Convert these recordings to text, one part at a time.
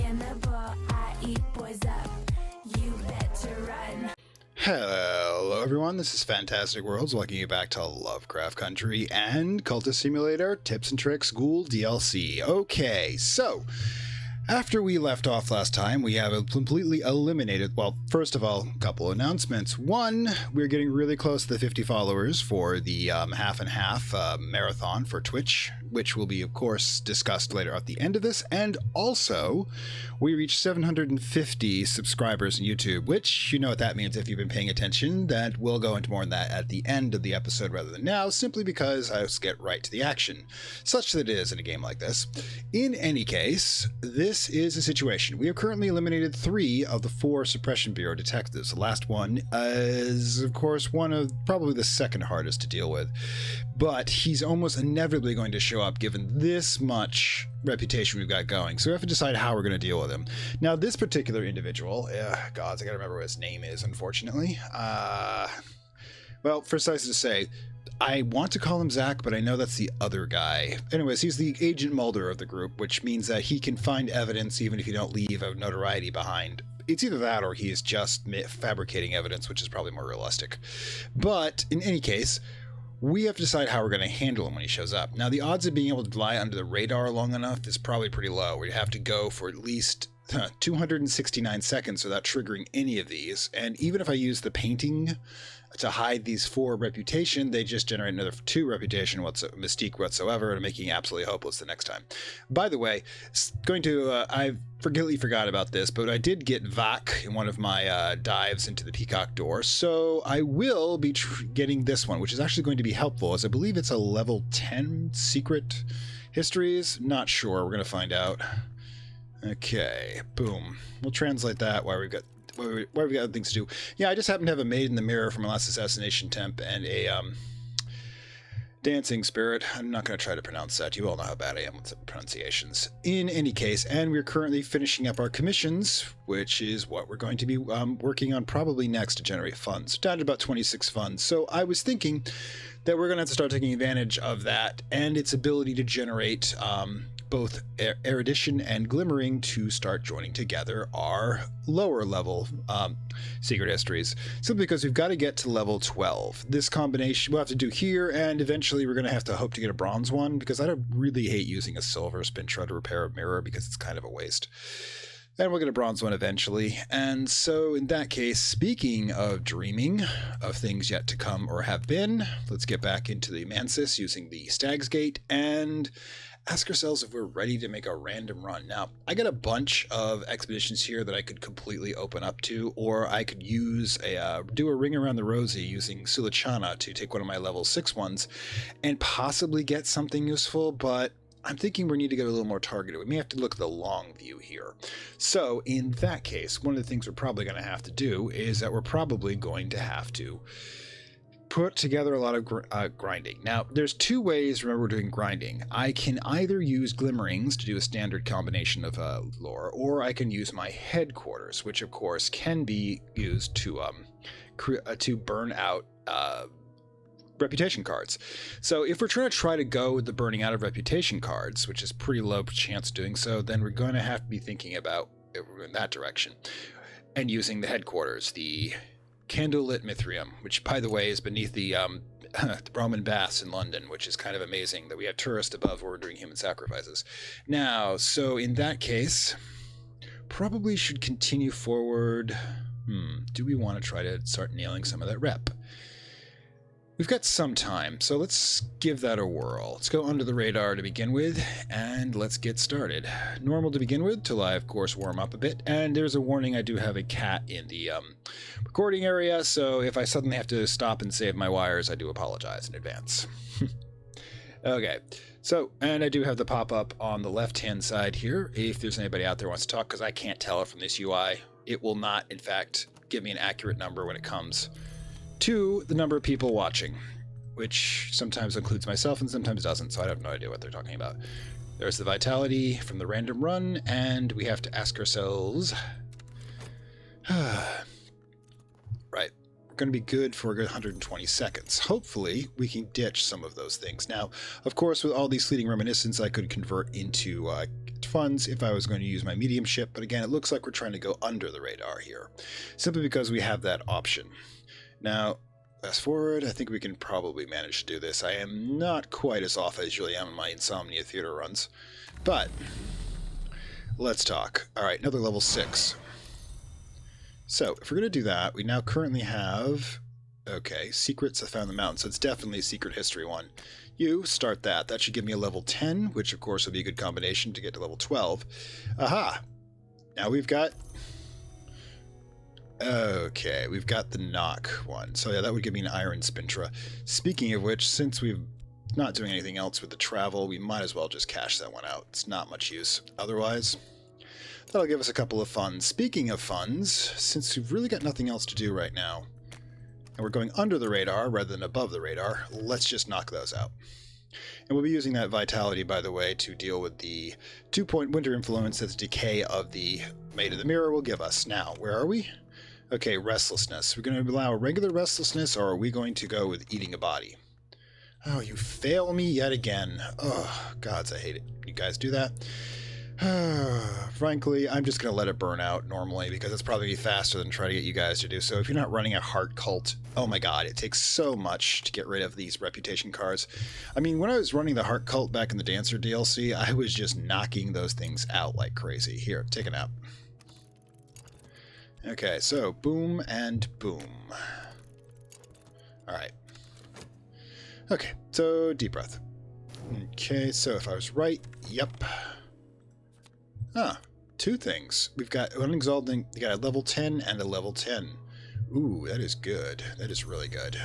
cannibal, I eat boys up. You better run. Hello everyone, this is Fantastic Worlds, welcoming you back to Lovecraft Country and Cultist Simulator, Tips and Tricks, Ghoul DLC. Okay, so after we left off last time, we have completely eliminated, well, first of all, a couple announcements. One, we're getting really close to the 50 followers for the half and half marathon for Twitch, which will be, of course, discussed later at the end of this. And also, we reached 750 subscribers on YouTube, which you know what that means if you've been paying attention. That we'll go into more on that at the end of the episode rather than now, simply because I just get right to the action, such that it is in a game like this. In any case, this is a situation. We have currently eliminated 3 of the 4 Suppression Bureau detectives. The last one is, of course, one of probably the second hardest to deal with, but he's almost inevitably going to show up given this much reputation we've got going. So we have to decide how we're going to deal with him. Now, this particular individual, gods, I gotta remember what his name is, unfortunately. Well, first I have to say, I want to call him Zach, but I know that's the other guy. Anyways, he's the Agent Mulder of the group, which means that he can find evidence even if you don't leave a notoriety behind. It's either that or he is just fabricating evidence, which is probably more realistic. But in any case, we have to decide how we're going to handle him when he shows up. Now, the odds of being able to fly under the radar long enough is probably pretty low. We'd have to go for at least 269 seconds without triggering any of these. And even if I use the painting to hide these 4 reputation, they just generate another 2 reputation mystique whatsoever, and making it absolutely hopeless the next time. By the way, I completely forgot about this, but I did get Vak in one of my dives into the Peacock door, so I will be getting this one, which is actually going to be helpful, as I believe it's a level 10 secret histories. Not sure. We're going to find out. Okay, boom. We'll translate that while we've got other things to do. Yeah, I just happen to have a Maid in the Mirror from my last assassination attempt and a dancing spirit. I'm not going to try to pronounce that. You all know how bad I am with pronunciations. In any case, and we're currently finishing up our commissions, which is what we're going to be working on probably next to generate funds. Down to about 26 funds. So I was thinking that we're going to have to start taking advantage of that and its ability to generate both erudition and glimmering to start joining together our lower level secret histories, simply because we've got to get to level 12. This combination we'll have to do here, and eventually we're going to have to hope to get a bronze one, because I don't really hate using a silver spin shroud to repair a mirror because it's kind of a waste. And we'll get a bronze one eventually. And so in that case, speaking of dreaming of things yet to come or have been, let's get back into the Mansis using the Stag's Gate and ask ourselves if we're ready to make a random run. Now, I got a bunch of expeditions here that I could completely open up to, or I could use do a ring around the rosy using Sulachana to take one of my level 6 ones and possibly get something useful, but I'm thinking we need to get a little more targeted. We may have to look at the long view here. So in that case, one of the things we're probably going to have to do is that we're probably going to have to put together a lot of grinding. Now, there's 2 ways, remember, we're doing grinding. I can either use glimmerings to do a standard combination of lore, or I can use my headquarters, which of course can be used to burn out reputation cards. So if we're trying to go with the burning out of reputation cards, which is pretty low chance of doing so, then we're going to have to be thinking about it in that direction and using the headquarters, the candlelit Mithrium, which, by the way, is beneath the Roman baths in London, which is kind of amazing that we have tourists above where we're doing human sacrifices. Now, so in that case, probably should continue forward. Do we want to try to start nailing some of that rep? We've got some time, so let's give that a whirl. Let's go under the radar to begin with, and let's get started. Normal to begin with, till I, of course, warm up a bit. And there's a warning, I do have a cat in the recording area, so if I suddenly have to stop and save my wires, I do apologize in advance. Okay, so, and I do have the pop-up on the left-hand side here, if there's anybody out there who wants to talk, because I can't tell it from this UI. It will not, in fact, give me an accurate number when it comes to the number of people watching, which sometimes includes myself and sometimes doesn't, so I have no idea what they're talking about. There's the vitality from the random run, and we have to ask ourselves, right, we're going to be good for a good 120 seconds. Hopefully we can ditch some of those things. Now, of course, with all these fleeting reminiscence, I could convert into funds if I was going to use my mediumship, but again, it looks like we're trying to go under the radar here, simply because we have that option. Now, fast forward, I think we can probably manage to do this. I am not quite as off as I usually am in my Insomnia Theater runs, but let's talk. All right, another level 6. So, if we're going to do that, we now currently have, okay, Secrets I Found in the Mountain, so it's definitely a Secret History one. You start that. That should give me a level 10, which of course would be a good combination to get to level 12. Aha! Now we've got... Okay, we've got the knock one. So yeah, that would give me an Iron Spintra. Speaking of which, since we're not doing anything else with the travel, we might as well just cash that one out. It's not much use. Otherwise... that'll give us a couple of funds. Speaking of funds, since we've really got nothing else to do right now, and we're going under the radar rather than above the radar, let's just knock those out. And we'll be using that vitality, by the way, to deal with the 2-point winter influence that the decay of the Maid of the Mirror will give us. Now, where are we? Okay, restlessness. We're going to allow regular restlessness, or are we going to go with eating a body? Oh, you fail me yet again. Oh, gods, I hate it. You guys do that? Frankly, I'm just going to let it burn out normally because it's probably faster than try to get you guys to do so. If you're not running a heart cult, oh my god, it takes so much to get rid of these reputation cards. I mean, when I was running the heart cult back in the Dancer DLC, I was just knocking those things out like crazy. Here, take a nap. Okay, so boom and boom. Alright. Okay, so deep breath. Okay, so if I was right, yep. Ah, 2 things. We've got unexalted, we got a level 10 and a level 10. Ooh, that is good. That is really good.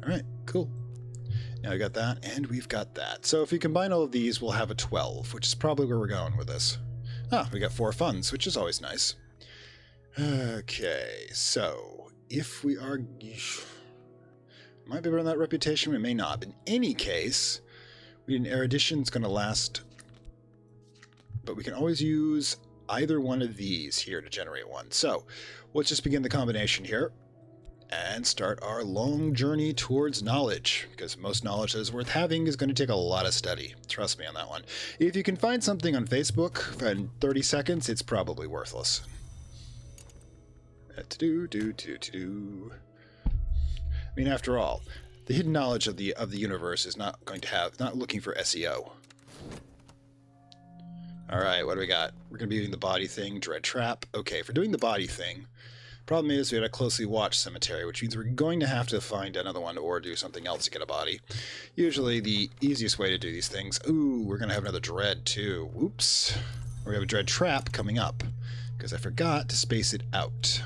Alright, cool. Now we got that, and we've got that. So if we combine all of these, we'll have a 12, which is probably where we're going with this. Ah, we got 4 funds, which is always nice. Okay, so if we are... might be around that reputation, we may not. But in any case, we need an erudition. It's going to last... but we can always use either one of these here to generate one. So let's just begin the combination here and start our long journey towards knowledge, because most knowledge that is worth having is going to take a lot of study. Trust me on that one. If you can find something on Facebook in 30 seconds, it's probably worthless. I mean, after all, the hidden knowledge of the universe is not looking for SEO. Alright, what do we got? We're going to be doing the body thing, Dread Trap. Okay, for doing the body thing, problem is we had a closely watched cemetery, which means we're going to have to find another one or do something else to get a body. Usually the easiest way to do these things... Ooh, we're going to have another Dread too. Whoops. We have a Dread Trap coming up, because I forgot to space it out.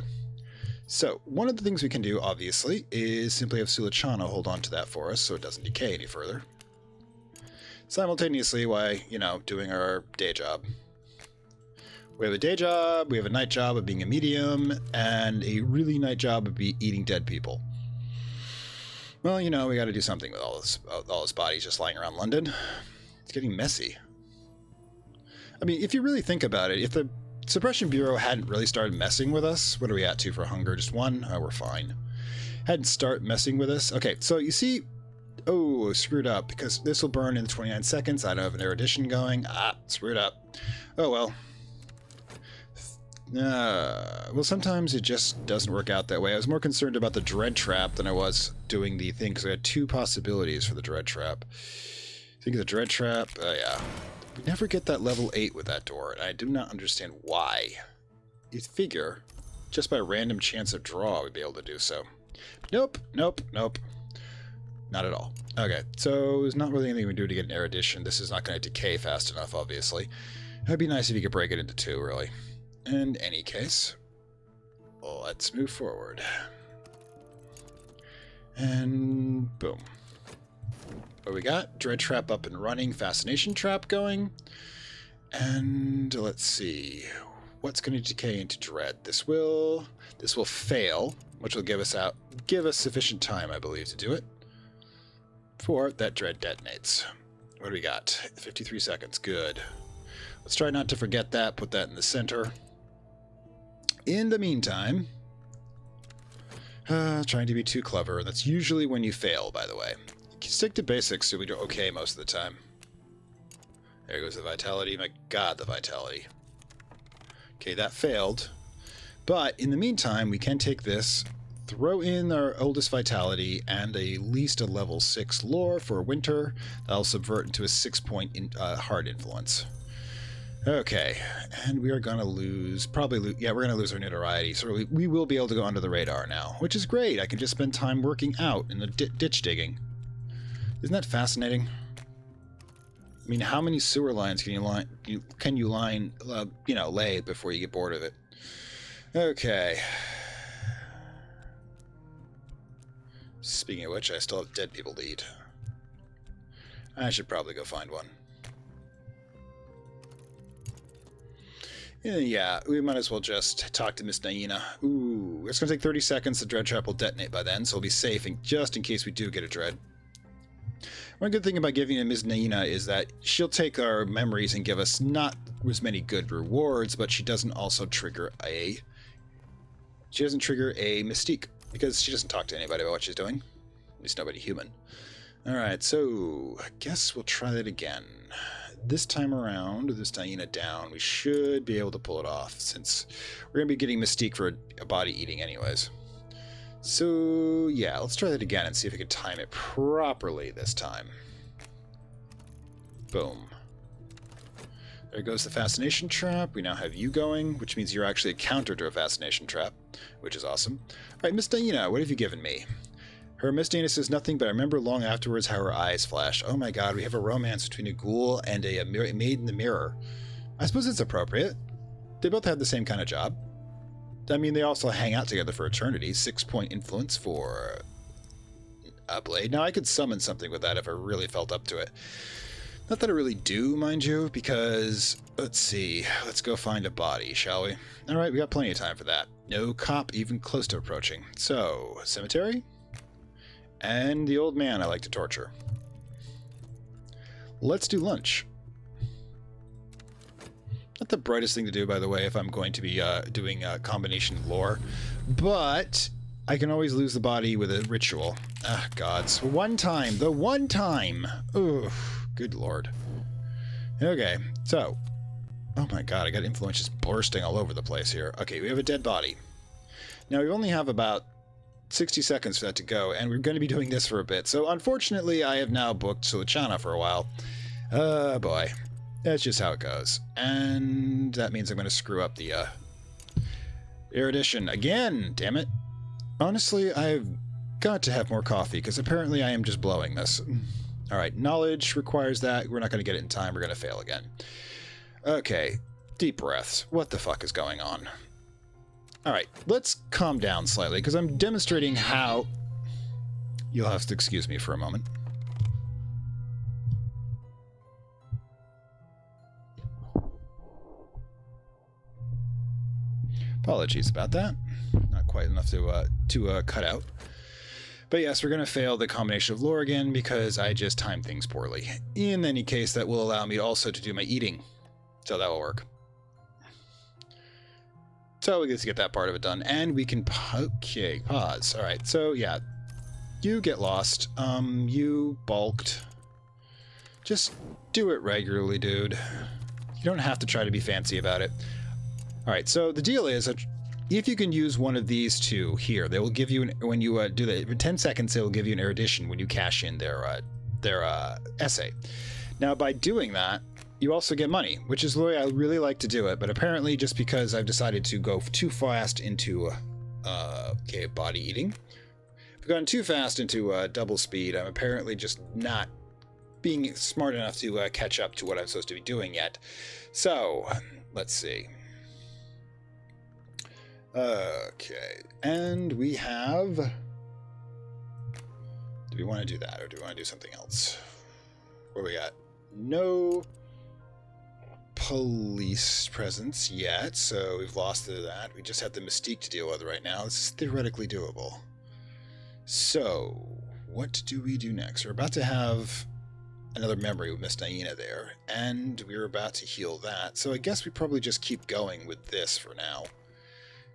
So, one of the things we can do, obviously, is simply have Sulachano hold on to that for us so it doesn't decay any further. Simultaneously, while, doing our day job. We have a day job, we have a night job of being a medium, and a really night job of eating dead people. Well, we got to do something with all this bodies just lying around London. It's getting messy. I mean, if you really think about it, if the Suppression Bureau hadn't really started messing with us, what are we at to for hunger? Just 1? Oh, we're fine. Hadn't started messing with us. Okay, so you see... Oh, screwed up, because this will burn in 29 seconds. I don't have an erudition going. Ah, screwed up. Oh, well. Well, sometimes it just doesn't work out that way. I was more concerned about the Dread Trap than I was doing the thing, because I had 2 possibilities for the Dread Trap. Think of the Dread Trap. Oh, yeah. We never get that level 8 with that door, and I do not understand why. You'd figure, just by random chance of draw, we'd be able to do so. Nope, nope, nope. Not at all. Okay, so there's not really anything we can do to get an erudition. This is not going to decay fast enough, obviously. It'd be nice if you could break it into 2, really. In any case, let's move forward. And boom. What we got? Dread Trap up and running, Fascination Trap going. And let's see. What's going to decay into Dread? This will fail, which will give us sufficient time, I believe, to do it. Before that Dread detonates. What do we got? 53 seconds. Good. Let's try not to forget that. Put that in the center. In the meantime, trying to be too clever. That's usually when you fail, by the way. Stick to basics so we do okay most of the time. There goes the vitality. My god, the vitality. Okay, that failed. But in the meantime, we can take this, throw in our oldest vitality, and at least a level 6 lore for winter. That'll subvert into a 6-point hard influence. Okay, and we are going to lose, we're going to lose our notoriety, so we will be able to go under the radar now, which is great. I can just spend time working out in the ditch digging. Isn't that fascinating? I mean, how many sewer lines can you lay before you get bored of it? Okay. Speaking of which, I still have dead people to eat. I should probably go find one. Yeah, we might as well just talk to Miss Naina. Ooh, it's going to take 30 seconds. The dread trap will detonate by then, so we'll be safe just in case we do get a dread. One good thing about giving to Ms. Naina is that she'll take our memories and give us not as many good rewards, but she doesn't also trigger a mystique, because she doesn't talk to anybody about what she's doing. At least nobody human. Alright, so I guess we'll try that again. This time around, with this Naina down, we should be able to pull it off, since we're going to be getting mystique for a body eating anyways. So, yeah, let's try that again and see if we can time it properly this time. Boom. There goes the fascination trap. We now have you going, which means you're actually a counter to a fascination trap, which is awesome. Alright, Miss Diana, what have you given me? Her Miss Diana says nothing, but I remember long afterwards how her eyes flashed. Oh my god, we have a romance between a ghoul and a maid in the mirror. I suppose it's appropriate. They both have the same kind of job. I mean, they also hang out together for eternity. 6-point influence for a blade. Now, I could summon something with that if I really felt up to it. Not that I really do, mind you, because, let's see. Let's go find a body, shall we? All right, we got plenty of time for that. No cop even close to approaching. So, cemetery? And the old man I like to torture. Let's do lunch. Not the brightest thing to do, by the way, if I'm going to be doing a combination lore. But I can always lose the body with a ritual. Ah, gods. The one time! Oof, good lord. Okay, so. Oh my god, I got influence just bursting all over the place here. Okay, we have a dead body. Now, we only have about 60 seconds for that to go, and we're going to be doing this for a bit. So, unfortunately, I have now booked Sulichana for a while. Oh, boy. That's just how it goes. And that means I'm going to screw up the erudition again, damn it. Honestly, I've got to have more coffee, because apparently I am just blowing this. Alright, knowledge requires that. We're not going to get it in time. We're going to fail again. Okay, deep breaths. What the fuck is going on? Alright, let's calm down slightly, because I'm demonstrating how... You'll have to excuse me for a moment. Apologies about that. Not quite enough to cut out. But yes, we're going to fail the combination of lore again because I just timed things poorly. In any case, that will allow me also to do my eating. So that will work. So we get to get that part of it done. And we can... Okay, pause. Alright, so yeah. You get lost. You bulked. Just do it regularly, dude. You don't have to try to be fancy about it. Alright, so the deal is, if you can use one of these two here, they will give you, when you do that, in 10 seconds, they will give you an erudition when you cash in their essay. Now, by doing that, you also get money, which is the way I really like to do it, but apparently just because I've decided to go too fast into body eating, if I've gone too fast into double speed, I'm apparently just not being smart enough to catch up to what I'm supposed to be doing yet. So, let's see. Okay, and we have... Do we want to do that, or do we want to do something else? What do we got? No police presence yet, so we've lost that. We just have the mystique to deal with right now. This is theoretically doable. So, what do we do next? We're about to have another memory with Miss Diana there, and we're about to heal that. So I guess we probably just keep going with this for now,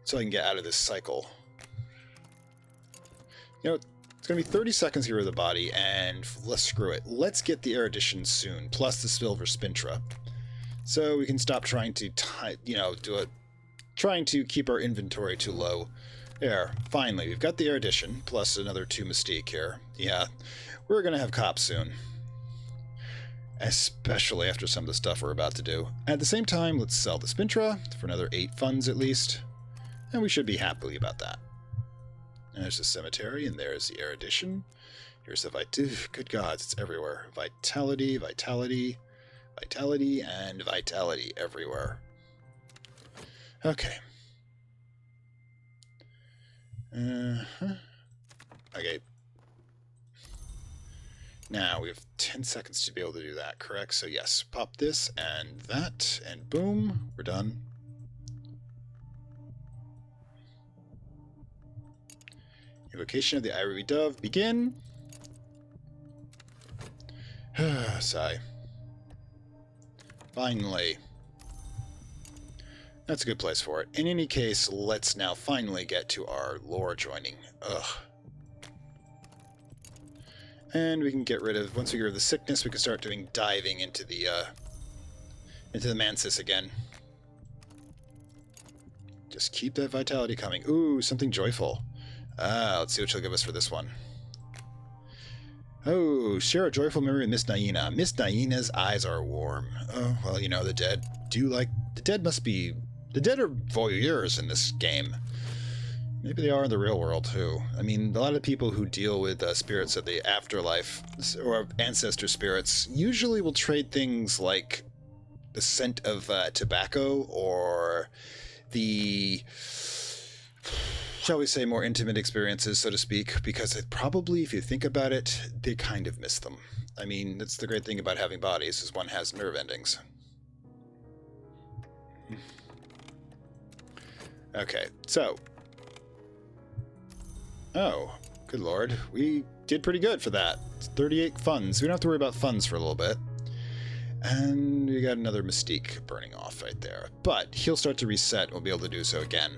so I can get out of this cycle. You know, It's going to be 30 seconds here with the body, and let's screw it. Let's get the erudition soon, plus the silver spintra. So we can stop trying to, trying to keep our inventory too low. There, finally, we've got the erudition, plus another 2 mystique here. Yeah, we're going to have cops soon. Especially after some of the stuff we're about to do. At the same time, let's sell the spintra for another 8 funds at least. And we should be happy about that. And there's the cemetery, and there's the erudition. Here's the good gods, it's everywhere. Vitality, vitality, vitality, and vitality everywhere. Okay. Okay. Now, we have 10 seconds to be able to do that, correct? So yes, pop this and that, and boom, we're done. Invocation of the Ivory Dove, begin. Sigh. Finally. That's a good place for it. In any case, let's now finally get to our lore joining. Ugh. And we can get rid of, once we get rid of the sickness, we can start doing diving into the Mansis again. Just keep that vitality coming. Ooh, something joyful. Let's see what she'll give us for this one. Oh, share a joyful memory with Miss Naina. Miss Naina's eyes are warm. Oh, well, you know, the dead do like... The dead must be... The dead are voyeurs in this game. Maybe they are in the real world, too. I mean, a lot of people who deal with spirits of the afterlife, or ancestor spirits, usually will trade things like the scent of tobacco, or the... shall we say, more intimate experiences, so to speak, because it probably, if you think about it, they kind of miss them. I mean, that's the great thing about having bodies, is one has nerve endings. Okay, so... Oh, good lord. We did pretty good for that. It's 38 funds. We don't have to worry about funds for a little bit. And we got another mystique burning off right there. But he'll start to reset, and we'll be able to do so again.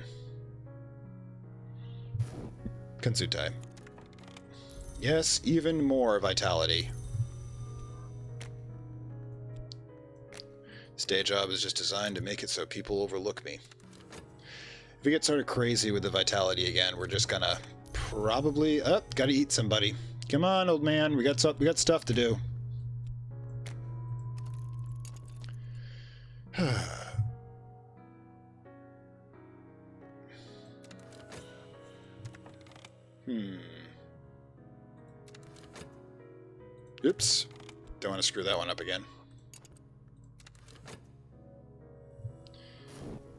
Kansutai. Yes, even more vitality. This day job is just designed to make it so people overlook me. If we get sort of crazy with the vitality again, we're just gonna probably... Oh, gotta eat somebody. Come on, old man. We got stuff to do. Oops. Don't want to screw that one up again.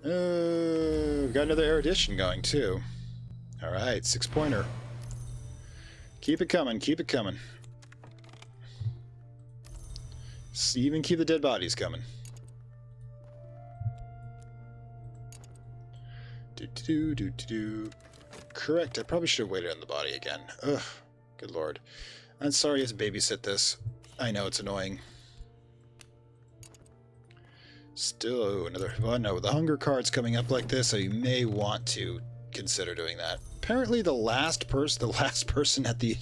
We've got another erudition going, too. Alright, 6-pointer. Keep it coming, keep it coming. Even keep the dead bodies coming. Do. Correct, I probably should have waited on the body again. Ugh, good lord. I'm sorry I have to babysit this. I know it's annoying. Still, another... Oh no, with the hunger cards coming up like this, so you may want to consider doing that. Apparently the last person at the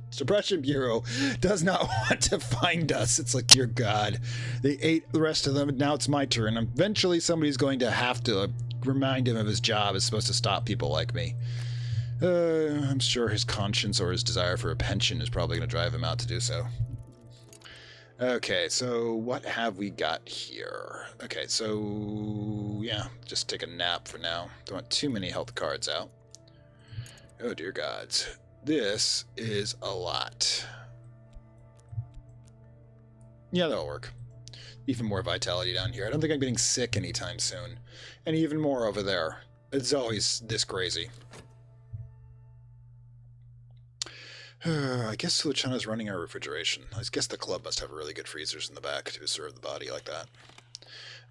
Suppression Bureau does not want to find us. It's like, dear God. They ate the rest of them, and now it's my turn. Eventually somebody's going to have to remind him of his job is supposed to stop people like me. I'm sure his conscience or his desire for a pension is probably going to drive him out to do so. Okay, so what have we got here? Okay, so yeah, just take a nap for now. Don't want too many health cards out. Oh dear gods. This is a lot. Yeah, that'll work. Even more vitality down here. I don't think I'm getting sick anytime soon. And even more over there. It's always this crazy. I guess Luciana's running our refrigeration. I guess the club must have really good freezers in the back to serve the body like that.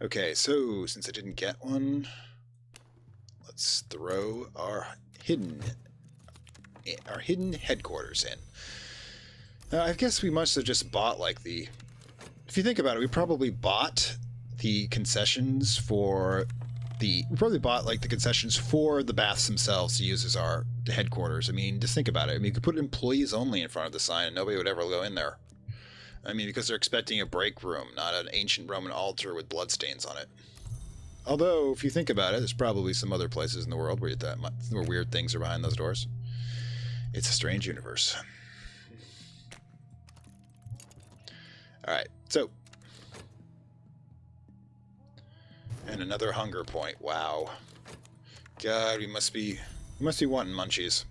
Okay, so since I didn't get one, let's throw our hidden headquarters in. I guess we must have just bought like the... If you think about it, we probably bought the concessions for like the concessions for the baths themselves to use as our headquarters. I mean, just think about it. I mean, you could put employees only in front of the sign and nobody would ever go in there. I mean, because they're expecting a break room, not an ancient Roman altar with bloodstains on it. Although, if you think about it, there's probably some other places in the world where weird things are behind those doors. It's a strange universe. Alright, so. And another hunger point. Wow. God, we must be wanting munchies.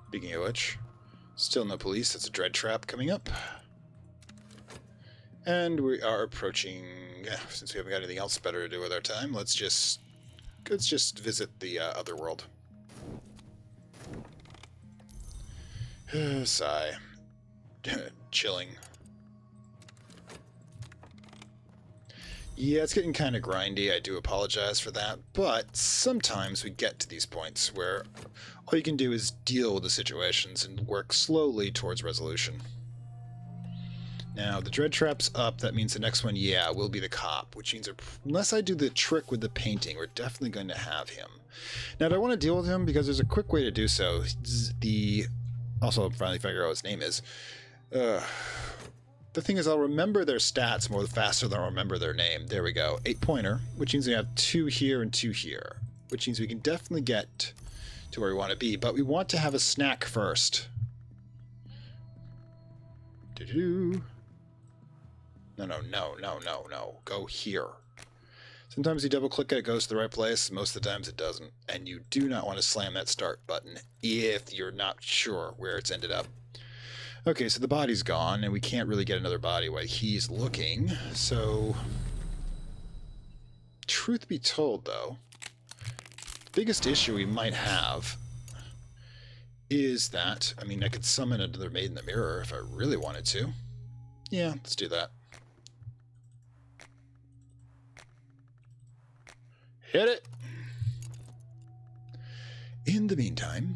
Speaking of which, still no police. That's a dread trap coming up. And we are approaching, since we haven't got anything else better to do with our time, let's just visit the other world. Sigh. Chilling. Yeah, it's getting kind of grindy. I do apologize for that. But sometimes we get to these points where all you can do is deal with the situations and work slowly towards resolution. Now, the dread trap's up. That means the next one, yeah, will be the cop, which means unless I do the trick with the painting, we're definitely going to have him. Now, do I want to deal with him? Because there's a quick way to do so. Also, I'll finally figure out what his name is. The thing is, I'll remember their stats more faster than I'll remember their name. There we go. 8-pointer, which means we have 2 here and 2 here, which means we can definitely get to where we want to be, but we want to have a snack first. No. Go here. Sometimes you double-click it, it goes to the right place. Most of the times it doesn't. And you do not want to slam that start button if you're not sure where it's ended up. Okay, so the body's gone, and we can't really get another body while he's looking. So, truth be told, though, the biggest issue we might have is that, I mean, I could summon another Maid in the Mirror if I really wanted to. Yeah, let's do that. Hit it! In the meantime,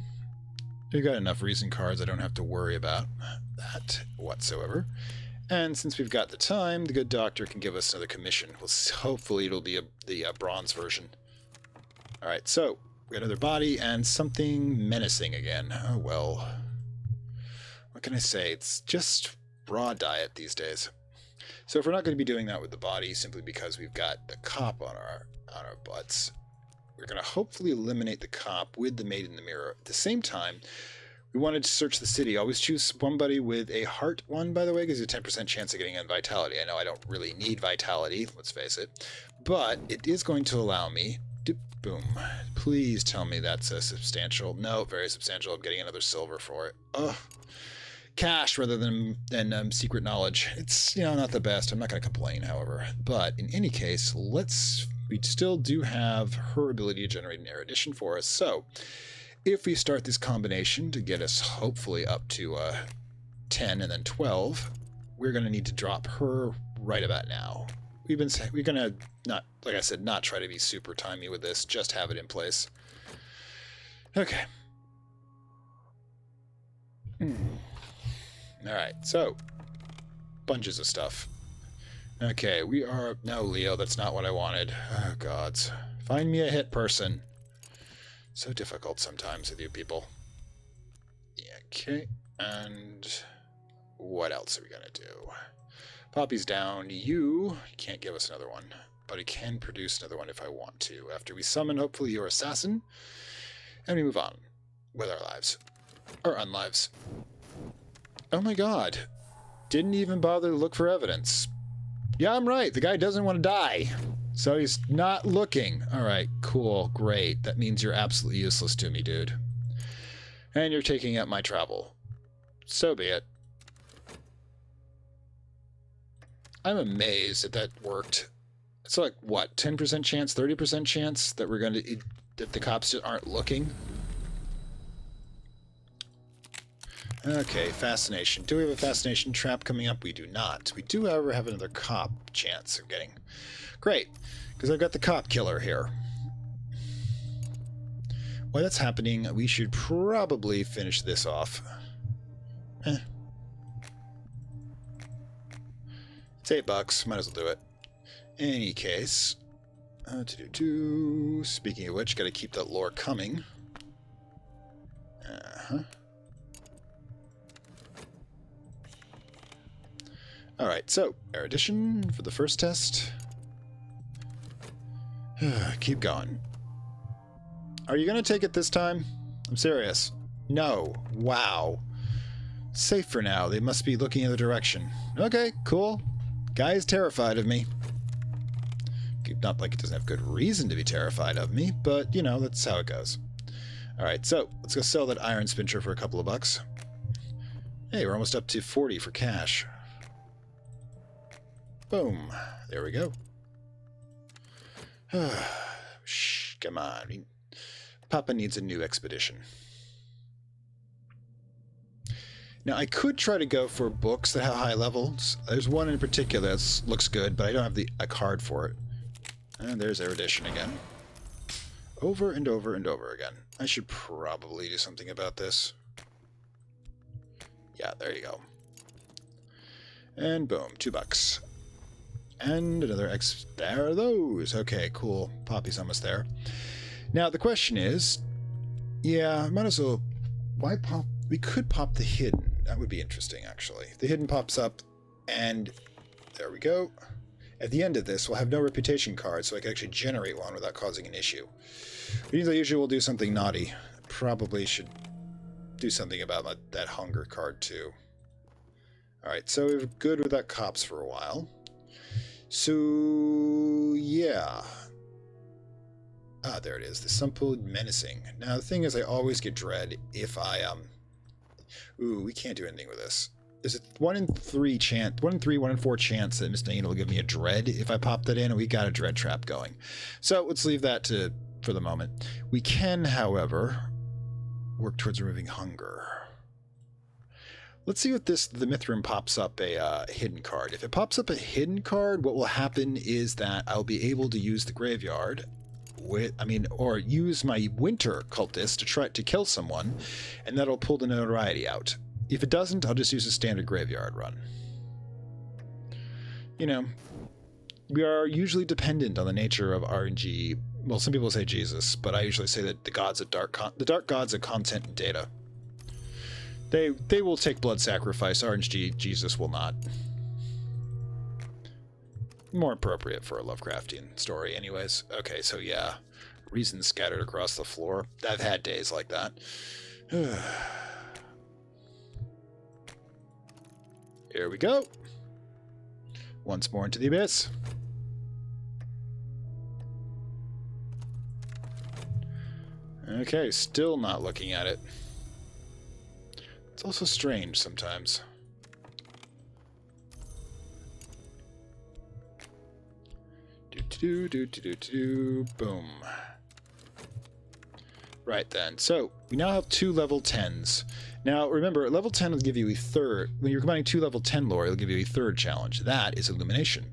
we've got enough reason cards, I don't have to worry about that whatsoever. And since we've got the time, the good doctor can give us another commission. Well, hopefully it'll be the bronze version. Alright, so we got another body and something menacing again. Oh well. What can I say? It's just raw diet these days. So if we're not going to be doing that with the body, simply because we've got the cop on our butts, we're going to hopefully eliminate the cop with the Maid in the Mirror. At the same time, we wanted to search the city. Always choose somebody with a heart one, by the way, because there's a 10% chance of getting in vitality. I know I don't really need vitality, let's face it, but it is going to allow me to, boom. Please tell me that's a substantial. No, very substantial. I'm getting another silver for it. Ugh. Cash rather than secret knowledge. It's, not the best. I'm not going to complain, however. But in any case, we still do have her ability to generate an erudition for us. So if we start this combination to get us hopefully up to 10 and then 12, we're going to need to drop her right about now. We're going to, not, like I said, not try to be super timey with this, just have it in place. Okay. Alright, so, bunches of stuff. Okay, no, Leo, that's not what I wanted. Oh, gods. Find me a hit person. So difficult sometimes with you people. Okay, and what else are we gonna do? Poppy's down. You can't give us another one, but he can produce another one if I want to. After we summon, hopefully, your assassin, and we move on with our lives. Or unlives. Oh my god. Didn't even bother to look for evidence. Yeah, I'm right. The guy doesn't want to die. So he's not looking. Alright, cool, great. That means you're absolutely useless to me, dude. And you're taking up my travel. So be it. I'm amazed that worked. It's like, what, 10% chance, 30% chance that that the cops just aren't looking? Okay, fascination. Do we have a fascination trap coming up? We do not. We do, however, have another cop chance of getting. Great, because I've got the cop killer here. While that's happening, we should probably finish this off. It's $8. Might as well do it. Any case, speaking of which, got to keep that lore coming. Alright, so, erudition for the first test. Keep going. Are you going to take it this time? I'm serious. No. Wow. Safe for now. They must be looking in the direction. Okay, cool. Guy is terrified of me. Not like it doesn't have good reason to be terrified of me, but, you know, that's how it goes. Alright, so, let's go sell that iron spincher for a couple of bucks. Hey, we're almost up to 40 for cash. Boom. There we go. Shh, come on. Papa needs a new expedition. Now, I could try to go for books that have high levels. There's one in particular that looks good, but I don't have a card for it. And there's erudition again. Over and over and over again. I should probably do something about this. Yeah, there you go. And boom, $2. And another X. There are those. Okay, cool. Poppy's almost there. Now, the question is, yeah, might as well, why pop? We could pop the hidden. That would be interesting, actually. The hidden pops up, and there we go. At the end of this, we'll have no reputation card, so I can actually generate one without causing an issue. Which means I usually will do something naughty. Probably should do something about that hunger card, too. Alright, so we're good with that cops for a while. So, yeah. Ah, there it is. The simple menacing. Now, the thing is, I always get dread if I, Ooh, we can't do anything with this. There's a 1 in 3 chance, 1 in 3, 1 in 4 chance that Miss Dana will give me a dread if I pop that in, and we got a dread trap going. So, let's leave that for the moment. We can, however, work towards removing hunger. Let's see what the Mithrin pops up a hidden card. If it pops up a hidden card, what will happen is that I'll be able to use the graveyard or use my winter cultist to try to kill someone, and that'll pull the notoriety out. If it doesn't, I'll just use a standard graveyard run. You know, we are usually dependent on the nature of RNG. Well, some people say Jesus, but I usually say that the dark gods of content and data. They will take blood sacrifice. RNG Jesus will not. More appropriate for a Lovecraftian story anyways. Okay, so yeah. Reasons scattered across the floor. I've had days like that. Here we go. Once more into the abyss. Okay, still not looking at it. It's also strange sometimes. Boom. Right then, so we now have 2 level 10s. Now remember, level 10 will give you a third. When you're combining 2 level 10 lore, it'll give you a third challenge. That is illumination.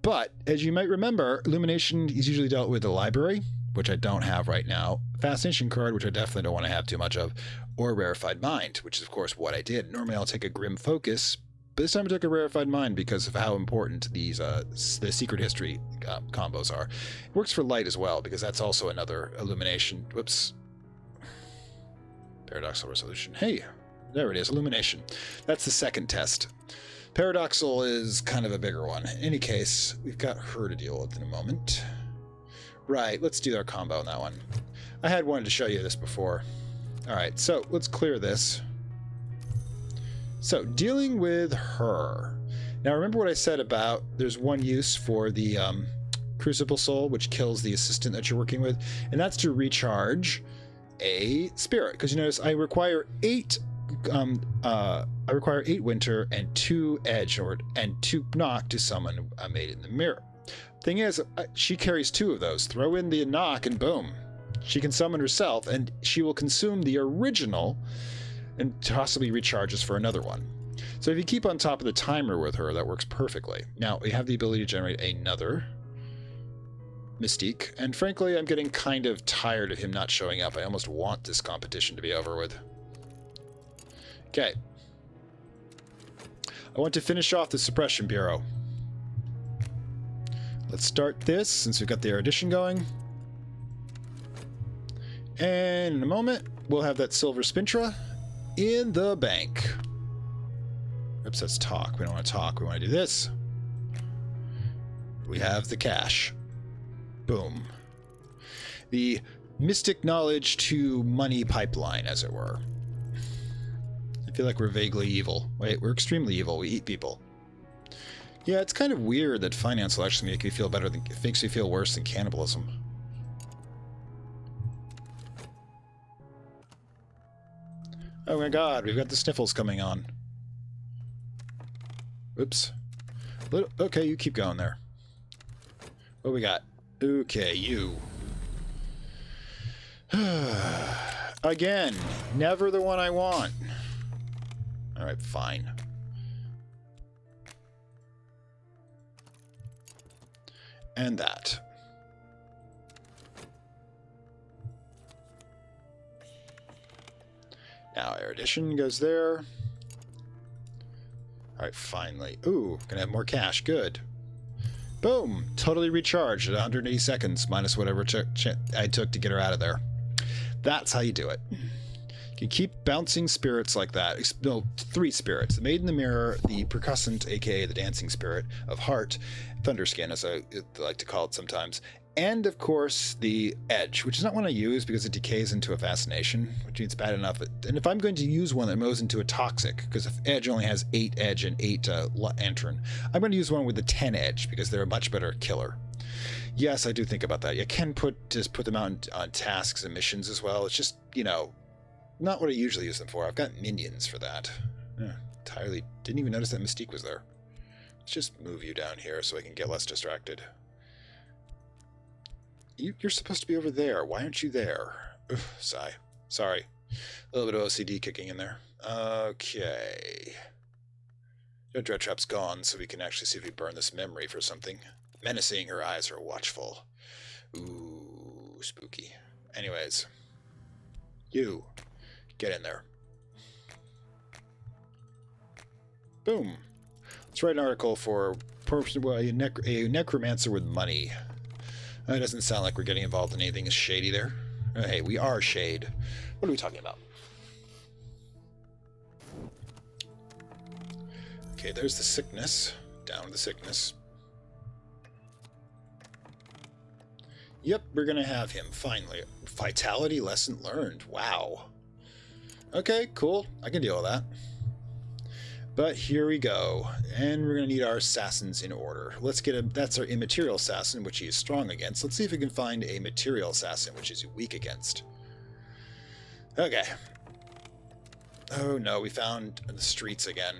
But as you might remember, illumination is usually dealt with the library, which I don't have right now, fascination card, which I definitely don't want to have too much of, or rarefied mind, which is of course what I did. Normally I'll take a grim focus, but this time I took a rarefied mind because of how important these the secret history combos are. It works for light as well, because that's also another illumination. Whoops. Paradoxical resolution. Hey, there it is, illumination. That's the second test. Paradoxical is kind of a bigger one. In any case, we've got her to deal with in a moment. Right, let's do our combo on that one. I had wanted to show you this before. Alright, so let's clear this. So, dealing with her. Now, remember what I said about there's one use for the Crucible Soul, which kills the assistant that you're working with, and that's to recharge a spirit. Because you notice I require 8 winter and 2 edge and 2 knock to summon a maid in the mirror. Thing is, she carries 2 of those. Throw in the knock and boom. She can summon herself, and she will consume the original and possibly recharges for another one. So if you keep on top of the timer with her, that works perfectly. Now, we have the ability to generate another Mystique, and frankly, I'm getting kind of tired of him not showing up. I almost want this competition to be over with. Okay. I want to finish off the Suppression Bureau. let's start this since we've got the erudition going. And in a moment, we'll have that silver spintra in the bank. Oops, that's talk. We don't want to talk. We want to do this. We have the cash. Boom. The mystic knowledge to money pipeline, as it were. I feel like we're vaguely evil. Wait, we're extremely evil. We eat people. Yeah, it's kind of weird that finance will actually make me feel better than, it makes me feel worse than cannibalism. Oh my god, we've got the sniffles coming on. Oops. Okay, you keep going there. What we got? Okay, you. Again, never the one I want. Alright, fine. And that. Now, erudition goes there. Alright, finally. Ooh, gonna have more cash. Good. Boom! Totally recharged at 180 seconds, minus whatever I took to get her out of there. That's how you do it. You can keep bouncing spirits like that. No, 3 spirits. The Maid in the Mirror, the Percussant, aka the Dancing Spirit of Heart, Thunderskin, as I like to call it sometimes, and of course the Edge, which is not one I use because it decays into a Fascination, which means bad enough. And if I'm going to use one that moves into a Toxic, because if Edge only has 8 Edge and 8 Lantern, I'm going to use one with the 10 Edge because they're a much better killer. Yes, I do think about that. You can just put them out on tasks and missions as well. It's just, you know, not what I usually use them for. I've got minions for that. Entirely didn't even notice that Mystique was there. Let's just move you down here so I can get less distracted. You're supposed to be over there. Why aren't you there? Ugh, sigh. Sorry. A little bit of OCD kicking in there. Okay. The dread trap's gone, so we can actually see if we burn this memory for something. Menacing, her eyes are watchful. Ooh, spooky. Anyways. You. Get in there. Boom. Let's write an article for a necromancer with money. It doesn't sound like we're getting involved in anything shady there. Hey, we are shade. What are we talking about? Okay, there's the sickness. Down with the sickness. Yep, we're going to have him, finally. Vitality lesson learned. Wow. Okay, cool. I can deal with that. But here we go. And we're going to need our assassins in order. Let's get that's our immaterial assassin, which he is strong against. Let's see if we can find a material assassin, which is weak against. Okay. Oh no, we found the streets again.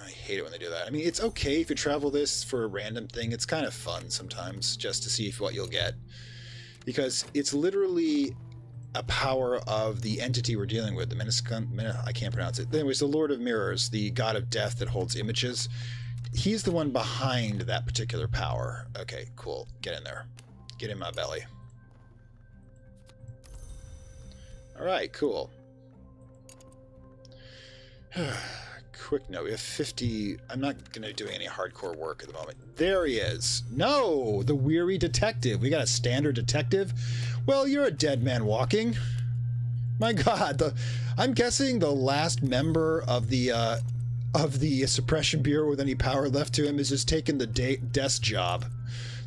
I hate it when they do that. I mean, it's okay if you travel this for a random thing. It's kind of fun sometimes just to see what you'll get. Because it's literally a power of the entity we're dealing with, the I can't pronounce it. Anyways, the Lord of Mirrors, the god of death that holds images, he's the one behind that particular power. Okay, cool. Get in there. Get in my belly. All right, cool. Quick note, we have 50... I'm not going to do any hardcore work at the moment. There he is. No! The weary detective. We got a standard detective? Well, you're a dead man walking. My god, I'm guessing the last member of the Suppression Bureau with any power left to him is just taking the desk job.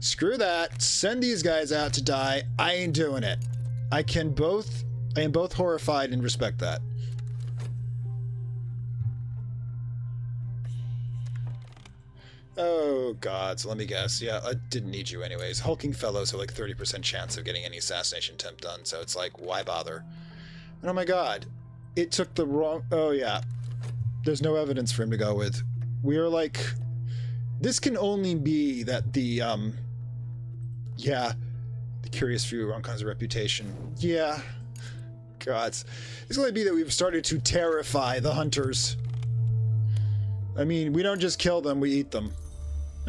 Screw that. Send these guys out to die. I ain't doing it. I am both horrified and respect that. Oh, God. So let me guess. Yeah, I didn't need you anyways. Hulking fellows have like 30% chance of getting any assassination attempt done, so it's like, why bother? And oh my God. It took the wrong... Oh, yeah. There's no evidence for him to go with. We are like... This can only be that the, Yeah. The curious few, wrong kinds of reputation. Yeah. God. It's going to be that we've started to terrify the hunters. I mean, we don't just kill them, we eat them.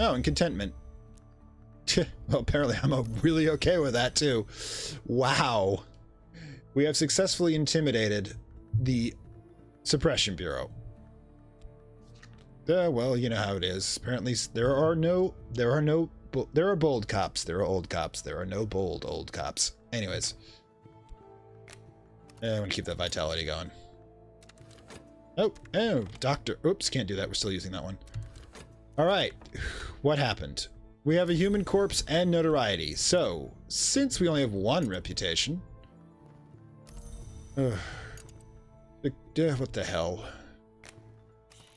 Oh, and contentment. Well, apparently I'm really okay with that, too. Wow. We have successfully intimidated the Suppression Bureau. Well, you know how it is. Apparently, there are no there are bold cops. There are old cops. There are no bold old cops. Anyways. I want to keep that vitality going. Oh, doctor. Oops, can't do that. We're still using that one. All right. What happened? We have a human corpse and notoriety. So, since we only have one reputation... what the hell?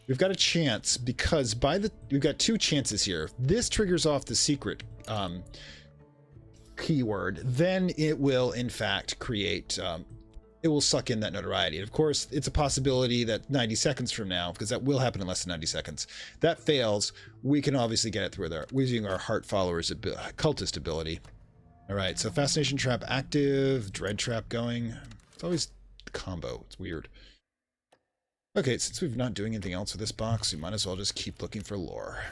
We've got a chance because we've got two chances here. If this triggers off the secret keyword, then it will in fact create... it will suck in that notoriety. And of course, it's a possibility that 90 seconds from now, because that will happen in less than 90 seconds, that fails, we can obviously get it through there using our Heart Followers cultist ability. All right, so Fascination Trap active, Dread Trap going. It's always the combo. It's weird. Okay, since we're not doing anything else with this box, we might as well just keep looking for lore.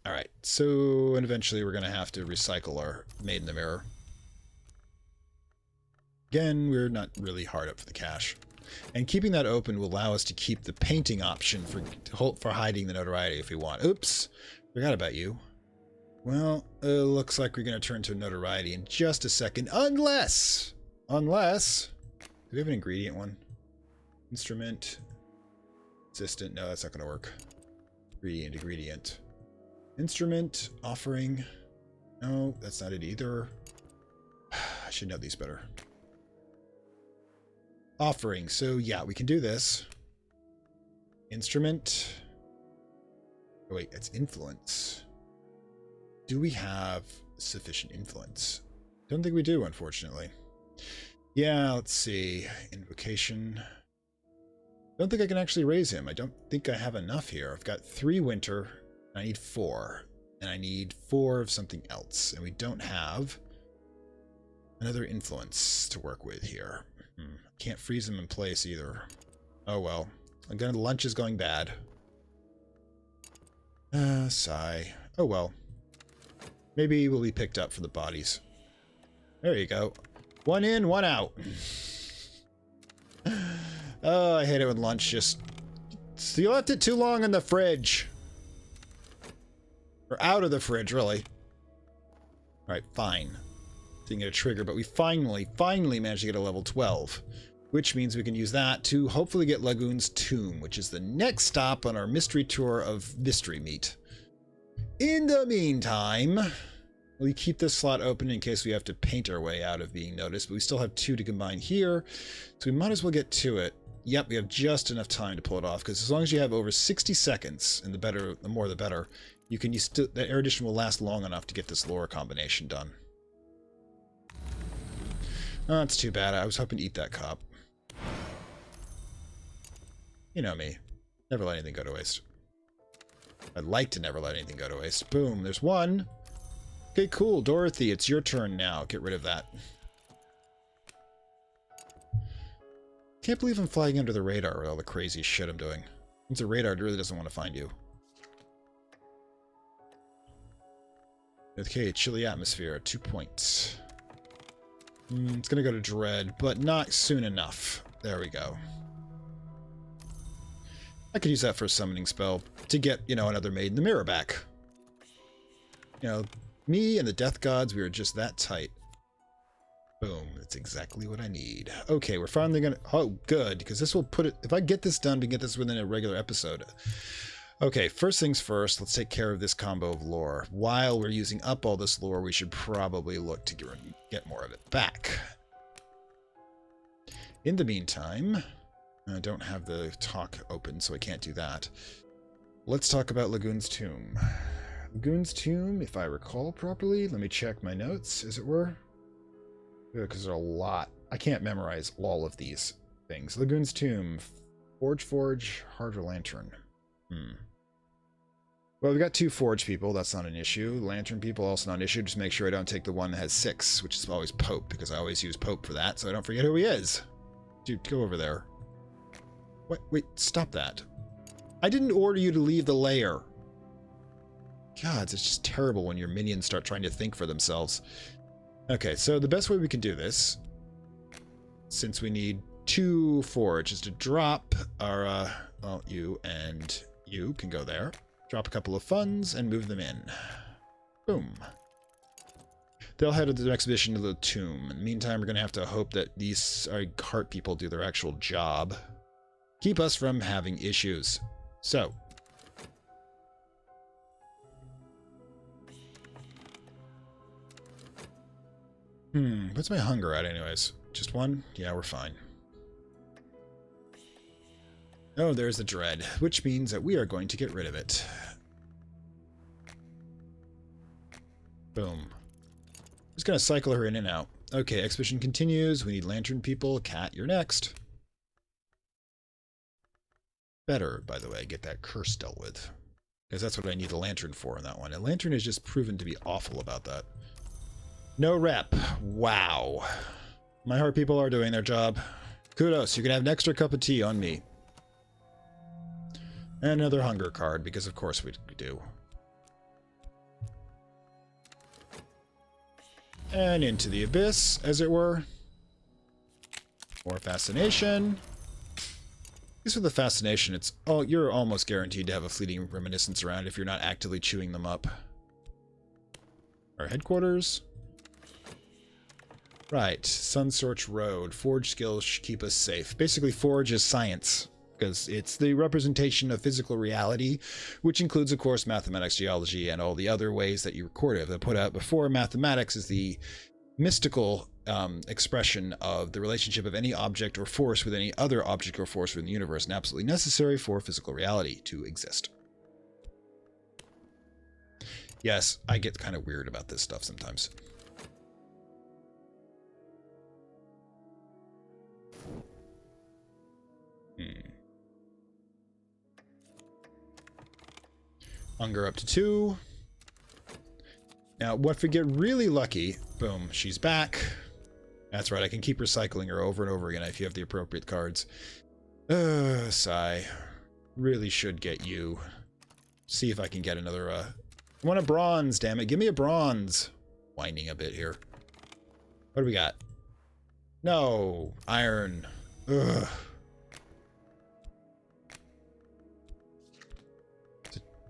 All right, so, and eventually we're going to have to recycle our Made in the Mirror. Again, we're not really hard up for the cache. And keeping that open will allow us to keep the painting option for hiding the notoriety if we want. Oops, forgot about you. Well, looks like we're going to turn to notoriety in just a second, unless, do we have an ingredient one? Instrument, assistant, no, that's not going to work. Ingredient. Instrument, offering, no, that's not it either. I should know these better. Offering, so yeah, we can do this. Instrument. Oh, wait, it's influence. Do we have sufficient influence? Don't think we do, unfortunately. Yeah, let's see. Invocation. Don't think I can actually raise him. I don't think I have enough here. I've got 3 winter. I need 4. And I need 4 of something else. And we don't have another influence to work with here. Can't freeze him in place either. Oh well. Again, lunch is going bad. Sigh. Oh well. Maybe we'll be picked up for the bodies. There you go. 1 in, 1 out. Oh, I hate it when lunch just... You left it too long in the fridge. Or out of the fridge, really. Alright, fine. Didn't get a trigger, but we finally managed to get a level 12. Which means we can use that to hopefully get Lagoon's Tomb, which is the next stop on our mystery tour of Mystery Meat. In the meantime, we keep this slot open in case we have to paint our way out of being noticed, but we still have 2 to combine here, so we might as well get to it. Yep, we have just enough time to pull it off, because as long as you have over 60 seconds, and the more the better, you can use the erudition will last long enough to get this lore combination done. Oh, that's too bad. I was hoping to eat that cop. You know me. Never let anything go to waste. I'd like to never let anything go to waste. Boom, there's 1. Okay, cool. Dorothy, it's your turn now. Get rid of that. Can't believe I'm flying under the radar with all the crazy shit I'm doing. It's a radar, it really doesn't want to find you. Okay, chilly atmosphere, 2 points. It's gonna go to Dread, but not soon enough. There we go. I could use that for a summoning spell to get, another Made in the Mirror back. Me and the Death Gods, we were just that tight. Boom, that's exactly what I need. Okay, we're finally gonna... Oh, good, because this will put it... If I get this done, we can get this within a regular episode. Okay, first things first, let's take care of this combo of lore. While we're using up all this lore, we should probably look to get more of it back. In the meantime, I don't have the talk open, so I can't do that. Let's talk about Lagoon's Tomb. Lagoon's Tomb, if I recall properly, let me check my notes, as it were. Because there are a lot. I can't memorize all of these things. Lagoon's Tomb, Forge, Heart or Lantern. Well, we've got 2 Forge people. That's not an issue. Lantern people, also not an issue. Just make sure I don't take the one that has 6, which is always Pope, because I always use Pope for that, so I don't forget who he is. Dude, go over there. What? Wait, stop that. I didn't order you to leave the lair. God, it's just terrible when your minions start trying to think for themselves. Okay, so the best way we can do this, since we need 2 Forge, is to drop our, well, you and you can go there. Drop a couple of funds and move them in. Boom. They'll head to the exhibition to the tomb. In the meantime, we're going to have to hope that these heart people do their actual job. Keep us from having issues. So. What's my hunger at anyways? Just one? Yeah, we're fine. Oh, there's the dread, which means that we are going to get rid of it. Boom. Just gonna cycle her in and out. Okay, exhibition continues. We need lantern people. Cat, you're next. Better, by the way, get that curse dealt with. Because that's what I need a lantern for in that one. A lantern is just proven to be awful about that. No rep. Wow. My heart people are doing their job. Kudos. You can have an extra cup of tea on me. And another hunger card, because of course we do. And into the abyss, as it were. More fascination. At least with the fascination, it's you're almost guaranteed to have a fleeting reminiscence around if you're not actively chewing them up. Our headquarters. Right, Sunsorch Road. Forge skills should keep us safe. Basically, Forge is science, because it's the representation of physical reality, which includes, of course, mathematics, geology, and all the other ways that you record it. I put out before, mathematics is the mystical expression of the relationship of any object or force with any other object or force within the universe, and absolutely necessary for physical reality to exist. Yes, I get kind of weird about this stuff sometimes. Hunger up to 2. Now, what if we get really lucky? Boom, she's back. That's right, I can keep recycling her over and over again if you have the appropriate cards. Sigh. Really should get you. See if I can get another, I want a bronze, damn it. Give me a bronze. Whining a bit here. What do we got? No. Iron. Ugh.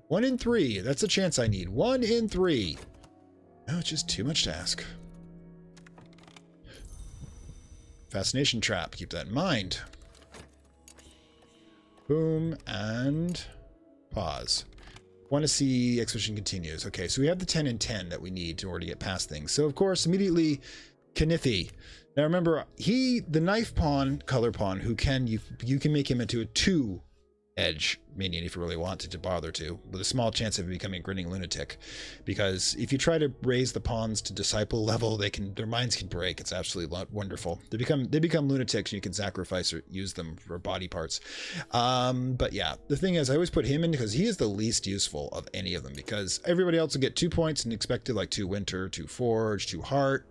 1 in 3. That's a chance I need. 1 in 3. No, it's just too much to ask. Fascination trap. Keep that in mind. Boom and pause. Want to see exhibition continues. Okay, so we have the 10 and 10 that we need in order to get past things. So of course, immediately Kniffy. Now remember, the knife pawn, color pawn, who can you can make him into a 2 edge minion if you really wanted to bother to, with a small chance of becoming a grinning lunatic, because if you try to raise the pawns to disciple level, their minds can break. It's absolutely wonderful. They become lunatics, and you can sacrifice or use them for body parts. But yeah, the thing is, I always put him in because he is the least useful of any of them, because everybody else will get 2 points and expected like 2 winter, 2 forge, 2 heart,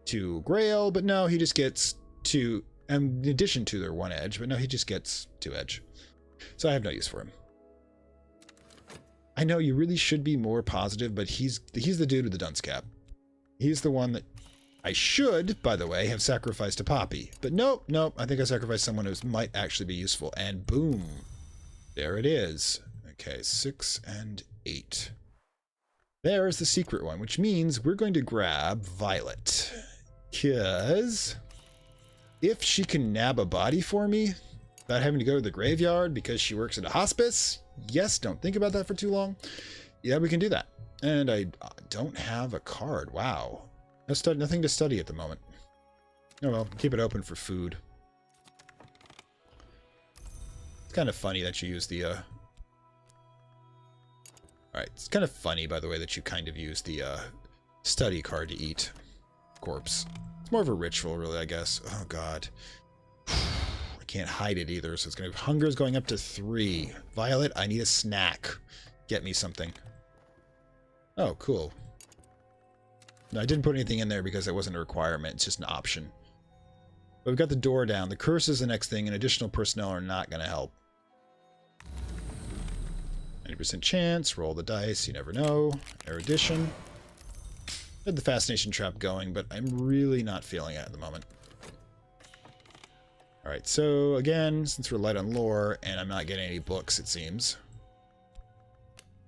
2 grail, but no, he just gets 2 in addition to their 1 edge, but no, he just gets 2 edge. So I have no use for him. I know you really should be more positive, but he's the dude with the dunce cap. He's the one that I should, by the way, have sacrificed to Poppy. But nope. I think I sacrificed someone who might actually be useful. And boom. There it is. Okay, 6 and 8. There's the secret one, which means we're going to grab Violet. Because if she can nab a body for me without having to go to the graveyard because she works at a hospice, yes, don't think about that for too long. Yeah, we can do that. And I don't have a card. Wow. Nothing to study at the moment. Oh well, keep it open for food. It's kind of funny that you use the, Alright, it's kind of funny, by the way, that you kind of use the, study card to eat. Corpse. It's more of a ritual, really, I guess. Oh, God. I can't hide it either, so it's gonna... Hunger's going up to 3. Violet, I need a snack. Get me something. Oh, cool. No, I didn't put anything in there because it wasn't a requirement. It's just an option. But we've got the door down. The curse is the next thing, and additional personnel are not going to help. 90% chance. Roll the dice. You never know. Erudition. Had the fascination trap going, but I'm really not feeling it at the moment. Alright, so again, since we're light on lore, and I'm not getting any books, it seems.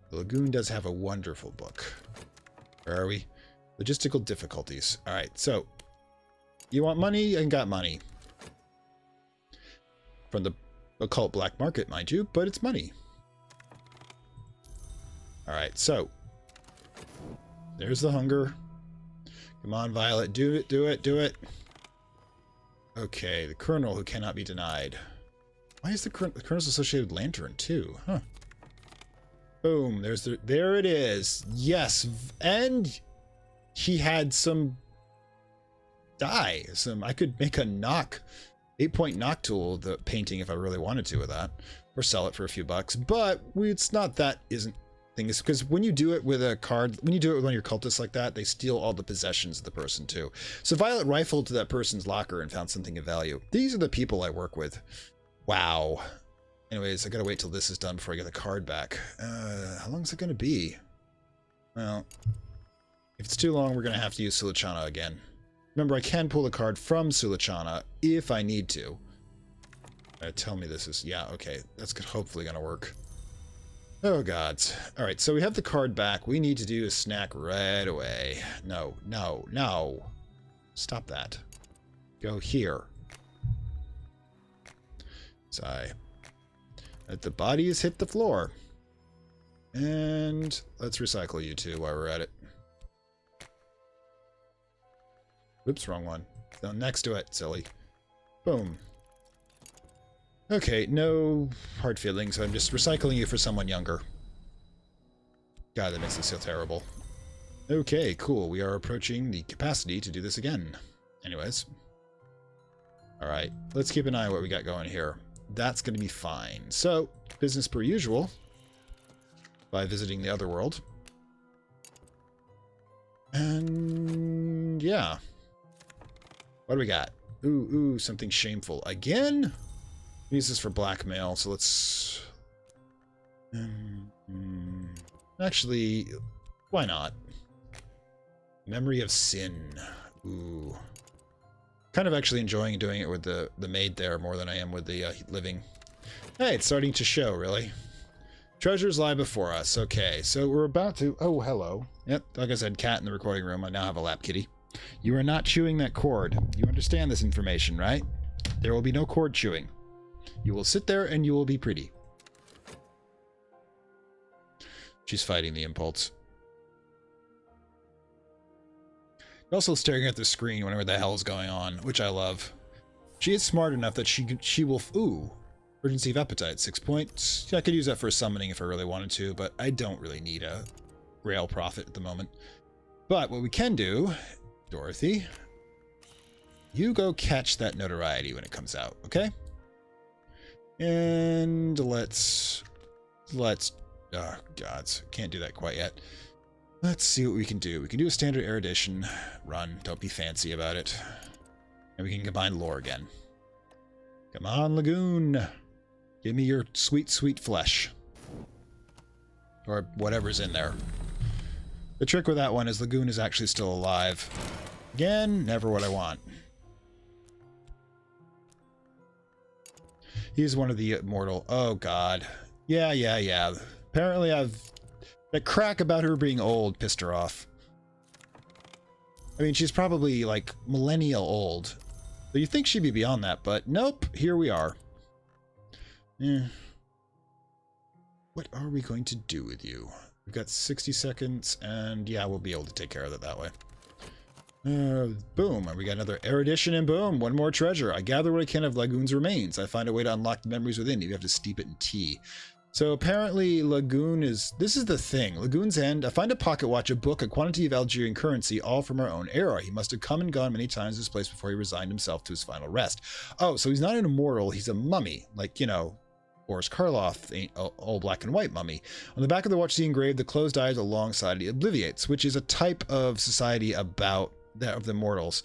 The Lagoon does have a wonderful book. Where are we? Logistical difficulties. All right, so you want money and got money. From the occult black market, mind you, but it's money. All right, so there's the hunger. Come on, Violet, do it, do it, do it. Okay, the Colonel who cannot be denied. Why is the Colonel's associated with Lantern too? Huh. Boom, there it is. Yes, and he had some dye. I could make a 8-point knock tool, the painting, if I really wanted to with that, or sell it for a few bucks. But it's not that isn't thing, is because when you do it with a card, when you do it with one of your cultists like that, they steal all the possessions of the person too. So Violet rifled to that person's locker and found something of value. These are the people I work with. Wow. Anyways, I gotta wait till this is done before I get the card back. How long is it gonna be? Well, if it's too long, we're gonna have to use Sulachana again. Remember, I can pull the card from Sulachana if I need to. Tell me this is... Yeah, okay. That's hopefully gonna work. Oh, gods. Alright, so we have the card back. We need to do a snack right away. No, no, no. Stop that. Go here. Sigh. Let the bodies hit the floor. And let's recycle you two while we're at it. Oops, wrong one. No, next to it, silly. Boom. Okay, no hard feelings. I'm just recycling you for someone younger. God, that makes this feel terrible. Okay, cool. We are approaching the capacity to do this again. Anyways. Alright, let's keep an eye on what we got going here. That's going to be fine. So, business per usual. By visiting the other world. And yeah. What do we got? Ooh, something shameful. Again? Use this for blackmail, so let's... Actually, why not? Memory of Sin. Ooh. Kind of actually enjoying doing it with the maid there more than I am with the living. Hey, it's starting to show, really. Treasures lie before us. Okay, so we're about to... Oh, hello. Yep, like I said, cat in the recording room. I now have a lap kitty. You are not chewing that cord. You understand this information, right? There will be no cord chewing. You will sit there and you will be pretty. She's fighting the impulse. Also staring at the screen whenever the hell is going on, which I love. She is smart enough that she will... Ooh. Urgency of appetite, 6 points. I could use that for summoning if I really wanted to, but I don't really need a rail profit at the moment. But what we can do, Dorothy, you go catch that notoriety when it comes out, okay? And let's... Oh, gods. Can't do that quite yet. Let's see what we can do. We can do a standard erudition run. Don't be fancy about it. And we can combine lore again. Come on, Lagoon. Give me your sweet, sweet flesh. Or whatever's in there. The trick with that one is Lagoon is actually still alive. Again, never what I want. He's one of the immortal. Oh, God. Yeah. Apparently that crack about her being old pissed her off. I mean, she's probably, like, millennial old. So you think she'd be beyond that, but nope, here we are. What are we going to do with you? We've got 60 seconds, and yeah, we'll be able to take care of it that way. Boom, and we got another erudition, and boom, one more treasure. I gather what I can of Lagoon's remains. I find a way to unlock the memories within. You have to steep it in tea. So apparently Lagoon is... This is the thing. Lagoon's End. I find a pocket watch, a book, a quantity of Algerian currency, all from our own era. He must have come and gone many times this place before he resigned himself to his final rest. Oh, so he's not an immortal. He's a mummy. Like, you know, Boris Karloff, the old black and white mummy. On the back of the watch, the engraved, the closed eyes alongside the obliviates, which is a type of society about that of the mortals.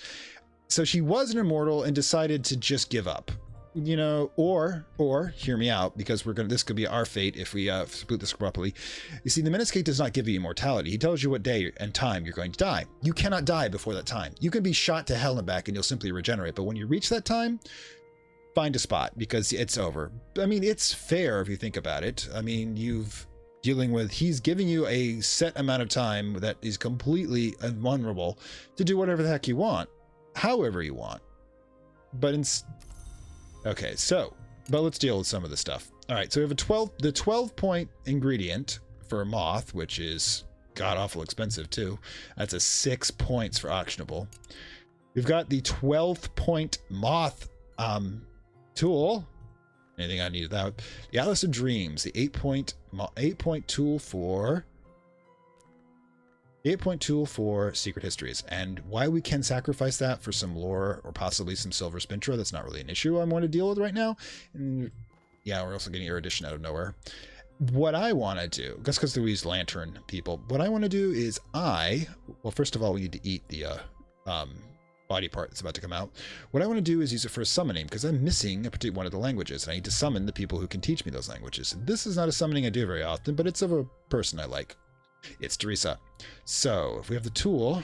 So she was an immortal and decided to just give up. You know, or hear me out, because this could be our fate if we split this properly. You see, the Meniscate does not give you immortality. He tells you what day and time you're going to die. You cannot die before that time. You can be shot to hell and back and you'll simply regenerate, but when you reach that time, find a spot, because it's over. I mean, it's fair if you think about it. I mean, dealing with, he's giving you a set amount of time that is completely invulnerable to do whatever the heck you want, however you want. But okay, so, but let's deal with some of the stuff. All right, so we have the 12-point ingredient for a moth, which is god awful expensive too. That's a 6 points for auctionable. We've got the 12-point moth tool. Anything I needed that. The Atlas of Dreams, the 8-point tool for secret histories. And why we can sacrifice that for some lore or possibly some silver spintra, that's not really an issue I want to deal with right now. And yeah, we're also getting erudition out of nowhere. What I want to do, just because we use lantern people, what I want to do is well, first of all, we need to eat the body part that's about to come out. What I want to do is use it for summoning, because I'm missing a particular one of the languages, and I need to summon the people who can teach me those languages. This is not a summoning I do very often, but it's of a person I like. It's Teresa. So if we have the tool,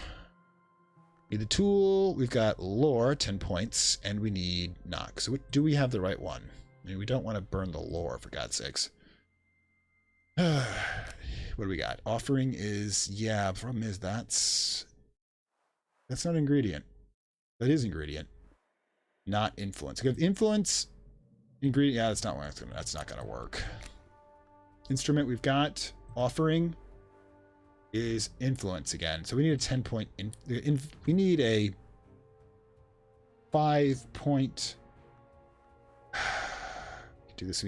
we've got lore, 10 points, and we need knock. So do we have the right one? I mean, we don't want to burn the lore, for God's sakes. What do we got? Offering is, yeah, the problem is that's not ingredient. That is ingredient, not influence. Because influence, ingredient, yeah, that's not gonna work. Instrument we've got, offering is influence again. So we need a 10-point, we need a 5-point, do this,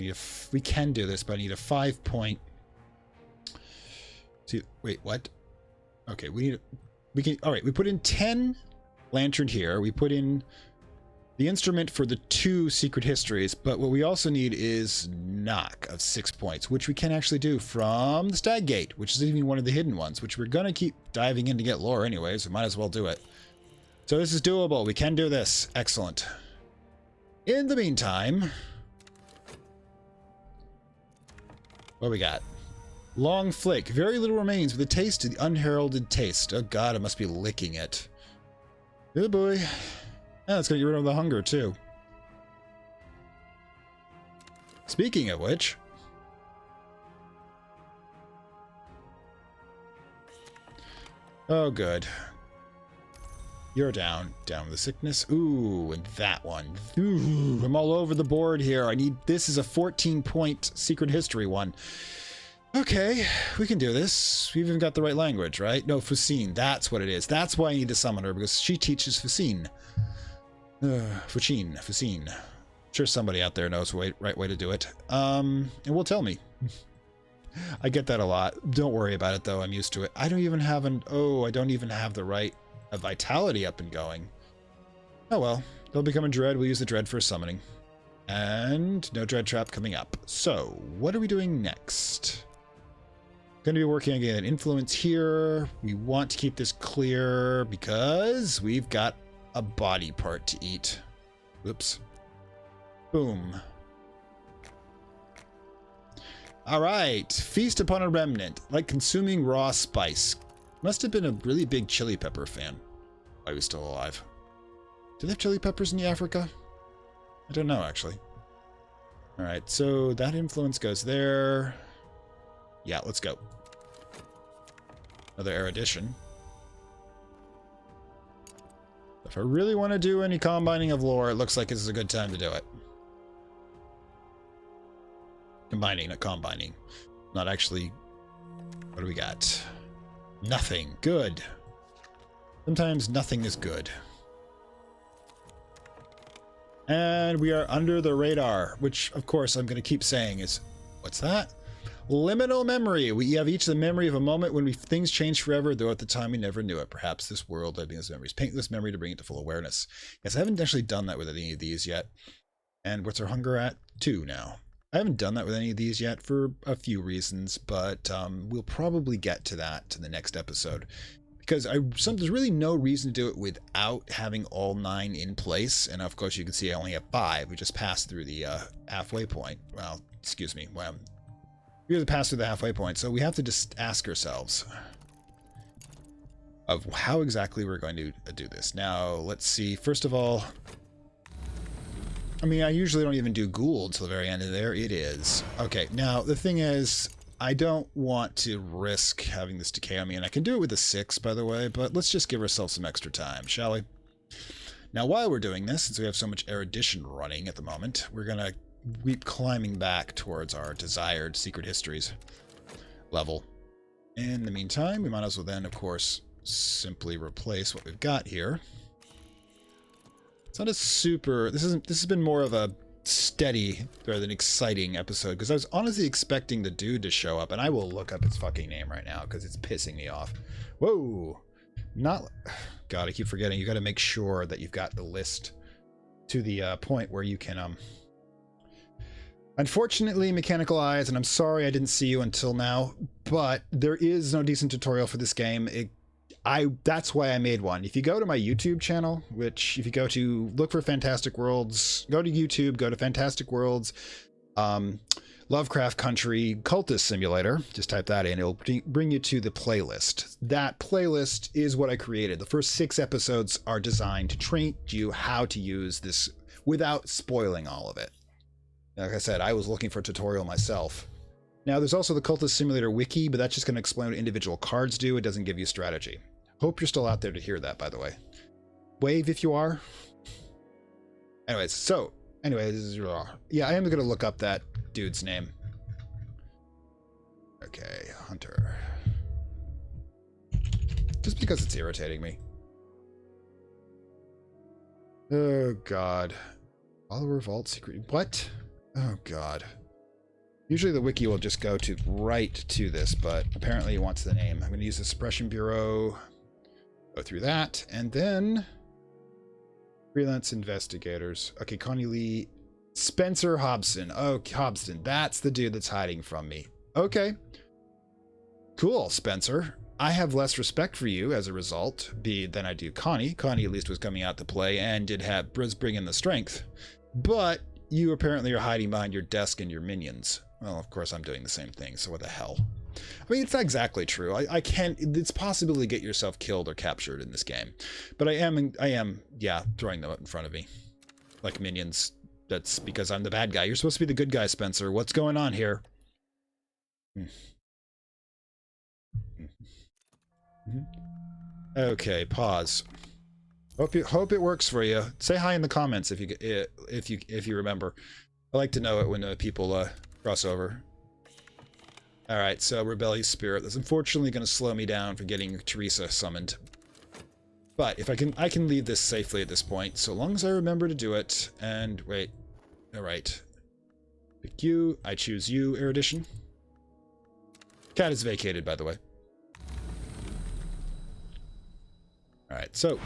we can do this, but I need a 5-point. See, wait, what? Okay, all right, we put in 10 lantern here. We put in the instrument for the 2 secret histories, but what we also need is knock of 6 points, which we can actually do from the Stag Gate, which is even one of the hidden ones, which we're gonna keep diving in to get lore anyways. We might as well do it. So this is doable. We can do this. Excellent. In the meantime, what we got? Long flake. Very little remains with a taste of the unheralded taste. Oh god, I must be licking it. Good boy. Yeah, it's gonna get rid of the hunger too. Speaking of which, oh good. You're down with the sickness. Ooh, and that one. Ooh, I'm all over the board here. This is a 14-point secret history one. Okay, we can do this. We've even got the right language, right? No, Fusine. That's what it is. That's why I need to summon her, because she teaches Fusine. Fusine. Sure somebody out there knows the right way to do it. And will tell me. I get that a lot. Don't worry about it, though. I'm used to it. I don't even have the right vitality up and going. Oh well. They'll become a dread. We'll use the dread for summoning. And no dread trap coming up. So, what are we doing next? Going to be working on getting an influence here. We want to keep this clear because we've got a body part to eat. Whoops. Boom. All right. Feast upon a remnant, like consuming raw spice. Must have been a really big chili pepper fan while he was still alive. Do they have chili peppers in Africa? I don't know, actually. All right, so that influence goes there. Yeah, let's go. Another erudition. If I really want to do any combining of lore, it looks like this is a good time to do it. Combining, not combining. Not actually. What do we got? Nothing. Good. Sometimes nothing is good. And we are under the radar, which, of course, I'm going to keep saying is, what's that? Liminal memory. We have each the memory of a moment when things change forever, though at the time we never knew it. Perhaps this world living as memories. Paint this memory to bring it to full awareness. Yes, I haven't actually done that with any of these yet. And what's our hunger at? 2 now. I haven't done that with any of these yet for a few reasons, but we'll probably get to that in the next episode. Because there's really no reason to do it without having all 9 in place. And of course, you can see I only have 5. We just passed through the halfway point. Well, excuse me. Well, we have to pass through the halfway point. So we have to just ask ourselves of how exactly we're going to do this. Now, let's see. First of all, I mean, I usually don't even do Ghoul until the very end, and there it is. Okay, now the thing is, I don't want to risk having this decay on me, and I can do it with a 6, by the way, but let's just give ourselves some extra time, shall we? Now, while we're doing this, since we have so much erudition running at the moment, we're going to keep climbing back towards our desired secret histories level. In the meantime, we might as well then, of course, simply replace what we've got here. It's not a super... This has been more of a steady rather than exciting episode, because I was honestly expecting the dude to show up, and I will look up his fucking name right now because it's pissing me off. Whoa! Not... God, I keep forgetting. You got to make sure that you've got the list to the point where you can... Unfortunately, Mechanical Eyes, and I'm sorry I didn't see you until now, but there is no decent tutorial for this game. That's why I made one. If you go to my YouTube channel, which if you go to look for Fantastic Worlds, go to YouTube, go to Fantastic Worlds, Lovecraft Country, Cultist Simulator, just type that in, it'll bring you to the playlist. That playlist is what I created. The first 6 episodes are designed to train you how to use this without spoiling all of it. Like I said, I was looking for a tutorial myself. Now, there's also the Cultist Simulator wiki, but that's just going to explain what individual cards do. It doesn't give you strategy. Hope you're still out there to hear that, by the way. Wave if you are. Anyways, yeah, I am going to look up that dude's name. Okay, Hunter. Just because it's irritating me. Oh, God. Follower Vault Secret. What? Oh, God. Usually the wiki will just go to right to this, but apparently it wants the name. I'm going to use the Suppression Bureau. Go through that, and then freelance investigators. Okay, Connie Lee. Spencer Hobson. Oh, Hobson. That's the dude that's hiding from me. Okay. Cool, Spencer. I have less respect for you as a result than I do Connie. Connie at least was coming out to play and did have bring in the strength. But you apparently are hiding behind your desk and your minions. Well, of course I'm doing the same thing, so what the hell? I mean, it's not exactly true. I can't... It's possible to get yourself killed or captured in this game. But I am, yeah, throwing them up in front of me. Like minions. That's because I'm the bad guy. You're supposed to be the good guy, Spencer. What's going on here? Okay, pause. Hope it works for you. Say hi in the comments if you remember. I like to know it when people cross over. All right, so rebellious spirit. That's unfortunately going to slow me down for getting Teresa summoned. But if I can leave this safely at this point, so long as I remember to do it. And wait, all right. Pick you. I choose you, erudition. Cat is vacated, by the way. All right, so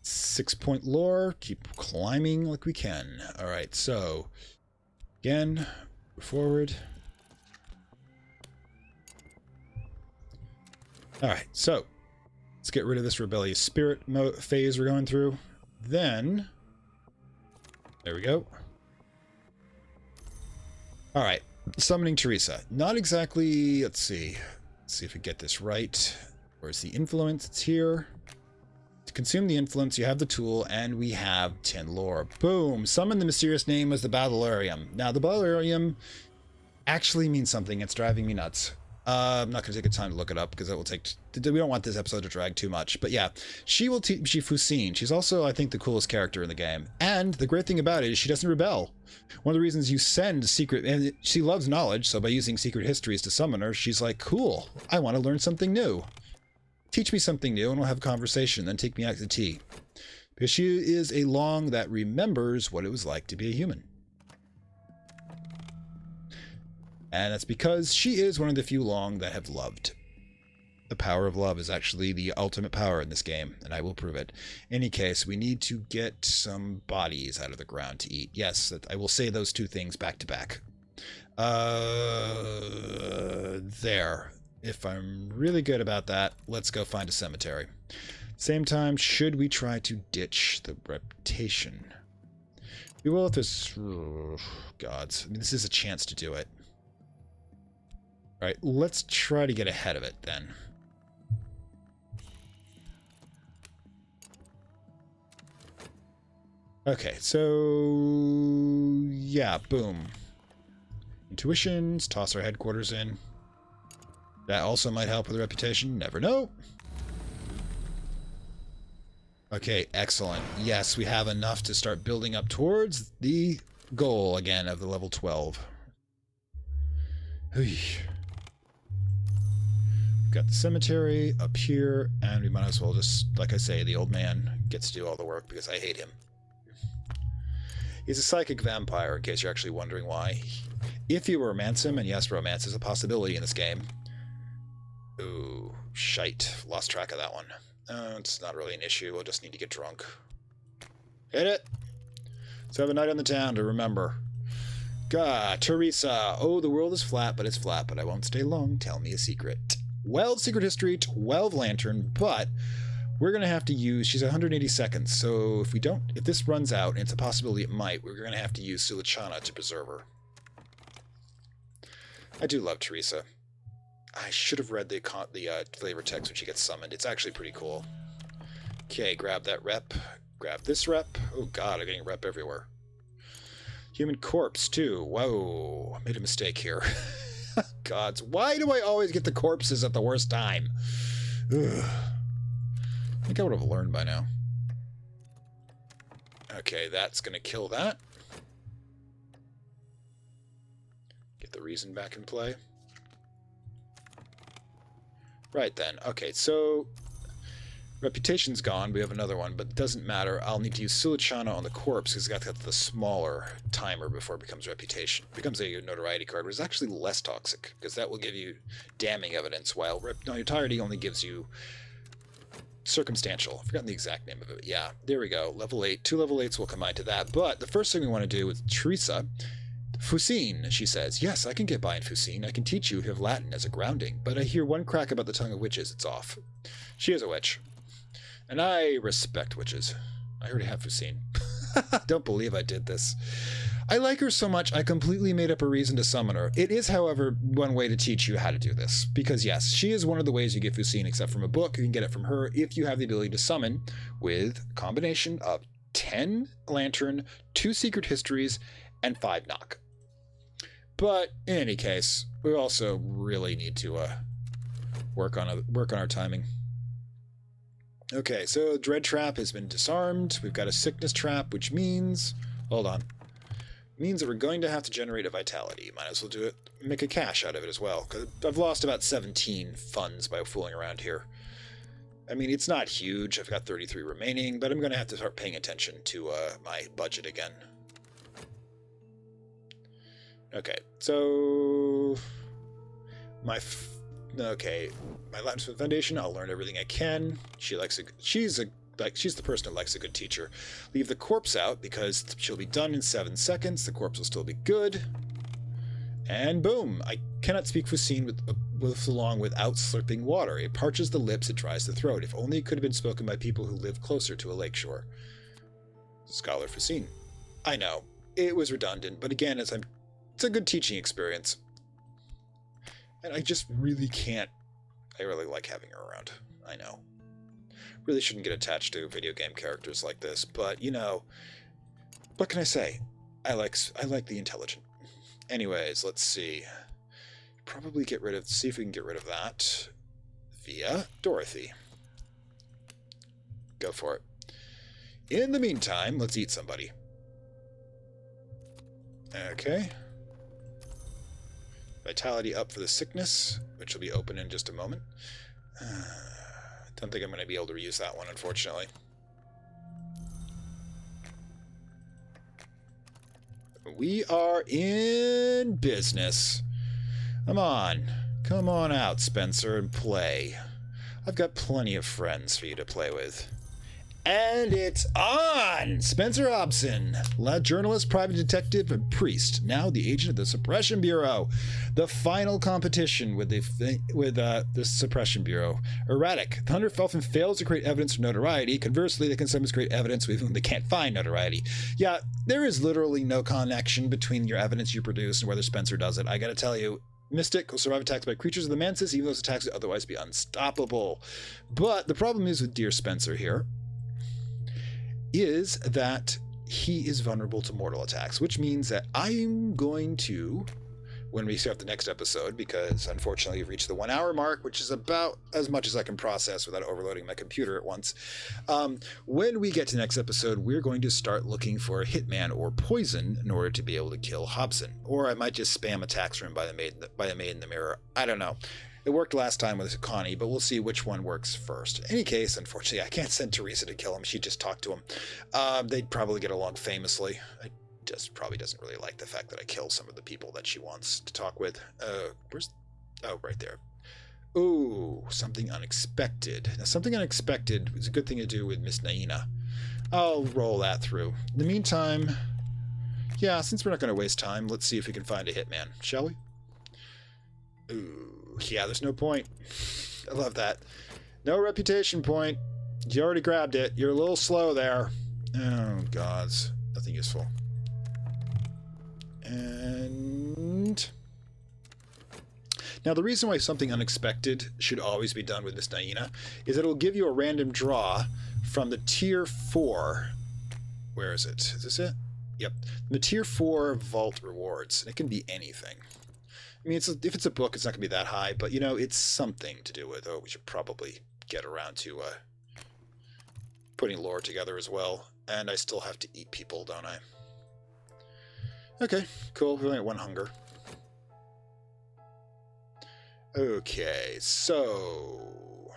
6-point lore. Keep climbing like we can. All right, so again, forward. All right, so let's get rid of this rebellious spirit phase we're going through. Then, there we go. All right, summoning Teresa. Not exactly, let's see if we get this right. Where's the influence? It's here. To consume the influence, you have the tool, and we have 10 lore. Boom! Summon the mysterious name as the Battlarium. Now, the Battlarium actually means something. It's driving me nuts. I'm not going to take the time to look it up because it will take... We don't want this episode to drag too much. But yeah, she will teach you Fusine. She's also, I think, the coolest character in the game. And the great thing about it is she doesn't rebel. One of the reasons you send secret... And she loves knowledge, so by using secret histories to summon her, she's like, cool, I want to learn something new. Teach me something new and we'll have a conversation, then take me out to tea. Because she is a long that remembers what it was like to be a human. And that's because she is one of the few long that have loved. The power of love is actually the ultimate power in this game, and I will prove it. In any case, we need to get some bodies out of the ground to eat. Yes, I will say those two things back to back. There. If I'm really good about that, let's go find a cemetery. Same time, should we try to ditch the reputation? We will if this... Oh, gods. I mean, this is a chance to do it. Alright, let's try to get ahead of it then. Okay, so... Yeah, boom. Intuitions, toss our headquarters in. That also might help with the reputation. Never know. Okay, excellent. Yes, we have enough to start building up towards the goal again of the level 12. We've got the cemetery up here, and we might as well just, like I say, the old man gets to do all the work because I hate him. He's a psychic vampire, in case you're actually wondering why. If you romance him, and yes, romance is a possibility in this game. Ooh, shite. Lost track of that one. It's not really an issue. We'll just need to get drunk. Hit it! Let's have a night on the town to remember. God, Teresa. Oh, the world is flat, but it's flat, but I won't stay long. Tell me a secret. Well, secret history, 12 lantern, but we're going to have to use, she's 180 seconds, so if this runs out, and it's a possibility it might, we're going to have to use Sulichana to preserve her. I do love Teresa. I should have read the flavor text when she gets summoned. It's actually pretty cool. Okay, grab that rep. Grab this rep. Oh god, I'm getting rep everywhere. Human corpse, too. Whoa, I made a mistake here. Gods, why do I always get the corpses at the worst time? Ugh. I think I would have learned by now. Okay, that's going to kill that. Get the reason back in play. Right then. Okay, so reputation's gone. We have another one, but it doesn't matter. I'll need to use Sulichana on the corpse because it's got the smaller timer before it becomes reputation. It becomes a notoriety card, but it's actually less toxic because that will give you damning evidence, while notoriety only gives you circumstantial. I've forgotten the exact name of it. Yeah, there we go. Level 8. 2 level 8s will combine to that. But the first thing we want to do with Teresa, Fusine, she says. Yes, I can get by in Fusine. I can teach you if you have Latin as a grounding. But I hear one crack about the tongue of witches. It's off. She is a witch. And I respect witches. I already have Fusine. Don't believe I did this. I like her so much, I completely made up a reason to summon her. It is, however, one way to teach you how to do this. Because yes, she is one of the ways you get Fusine, except from a book. You can get it from her if you have the ability to summon with a combination of 10 Lantern, 2 Secret Histories, and 5 Knock. But in any case, we also really need to work on our timing. Okay, so Dread Trap has been disarmed. We've got a Sickness Trap, which means... Hold on. Means that we're going to have to generate a Vitality. Might as well do it, make a cash out of it as well. Because I've lost about 17 funds by fooling around here. I mean, it's not huge. I've got 33 remaining, but I'm going to have to start paying attention to my budget again. Okay, so... My Latin Foundation, I'll learn everything I can. She's the person that likes a good teacher. Leave the corpse out because she'll be done in 7 seconds. The corpse will still be good. And boom! I cannot speak Fusine with long without slurping water. It parches the lips, it dries the throat. If only it could have been spoken by people who live closer to a lakeshore. Scholar Fusine. I know, it was redundant, but again, it's a good teaching experience. And I just really can't... I really like having her around. I know. Really shouldn't get attached to video game characters like this, but, you know, what can I say? I like the intelligent. Anyways, let's see. Probably see if we can get rid of that via Dorothy. Go for it. In the meantime, let's eat somebody. Okay. Vitality up for the sickness, which will be open in just a moment. Don't think I'm going to be able to reuse that one, unfortunately. We are in business. Come on out, Spencer, and play. I've got plenty of friends for you to play with. And it's on! Spencer Hobson, journalist, private detective, and priest, now the agent of the Suppression Bureau. The final competition with the Suppression Bureau. Erratic. The Hunter Felfin fails to create evidence for notoriety. Conversely, they can sometimes create evidence with whom they can't find notoriety. Yeah, there is literally no connection between your evidence you produce and whether Spencer does it. I gotta tell you, Mystic will survive attacks by creatures of the Mantis, even though those attacks would otherwise be unstoppable. But the problem is with dear Spencer here, is that he is vulnerable to mortal attacks, which means that I'm going to when we start the next episode, because unfortunately we've reached the 1 hour mark, which is about as much as I can process without overloading my computer at once. When we get to the next episode, we're going to start looking for a hitman or poison in order to be able to kill Hobson. Or I might just spam attacks room by the maid in the mirror. I don't know. It worked last time with Connie, but we'll see which one works first. In any case, unfortunately, I can't send Teresa to kill him. She just talked to him. They'd probably get along famously. I just probably doesn't really like the fact that I kill some of the people that she wants to talk with. Where's... Oh, right there. Ooh, something unexpected. Now, something unexpected is a good thing to do with Miss Naina. I'll roll that through. In the meantime, yeah, since we're not going to waste time, let's see if we can find a hitman, shall we? Ooh, yeah, there's no point. I love that. No reputation point. You already grabbed it. You're a little slow there. Oh, gods. Nothing useful. And now the reason why something unexpected should always be done with Miss Naina is that it'll give you a random draw from the tier 4. Where is it? Is this it? Yep. The tier 4 vault rewards. And it can be anything. I mean, if it's a book, it's not going to be that high, but you know, it's something to do with, we should probably get around to putting lore together as well. And I still have to eat people, don't I? Okay, cool. We only have 1 hunger. Okay, so...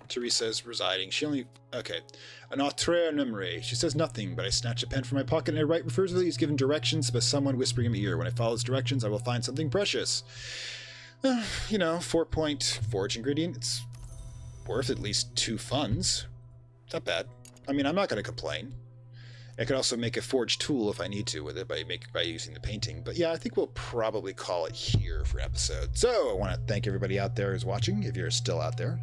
Teresa's residing. She only... Okay. An autre numere. She says nothing, but I snatch a pen from my pocket and I write reflectively is given directions by someone whispering in my ear. When I follow those directions, I will find something precious. You know, 4-point forage ingredient. It's worth at least 2 funds. Not bad. I mean, I'm not going to complain. I could also make a forged tool if I need to with it by using the painting. But yeah, I think we'll probably call it here for an episode. So I want to thank everybody out there who's watching, if you're still out there.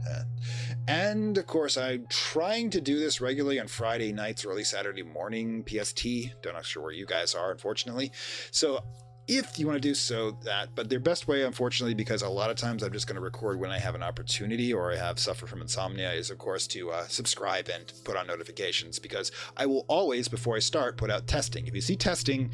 And of course, I'm trying to do this regularly on Friday nights, early Saturday morning, PST. Don't know sure where you guys are, unfortunately. So if you want to do so, but their best way, unfortunately, because a lot of times I'm just going to record when I have an opportunity or I have suffer from insomnia, is of course to subscribe and put on notifications, because I will always, before I start, put out testing. If you see testing,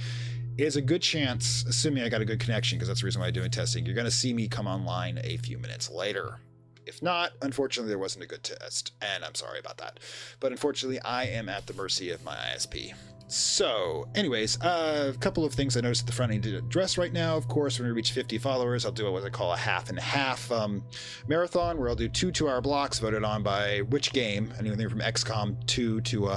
it's a good chance, assuming I got a good connection, because that's the reason why I'm doing testing, you're going to see me come online a few minutes later. If not, unfortunately, there wasn't a good test, and I'm sorry about that. But unfortunately, I am at the mercy of my ISP. So, anyways, a couple of things I noticed at the front I need to address right now. Of course, when we reach 50 followers, I'll do what I call a half and half marathon, where I'll do 2 2-hour blocks voted on by which game, anything from XCOM 2 to,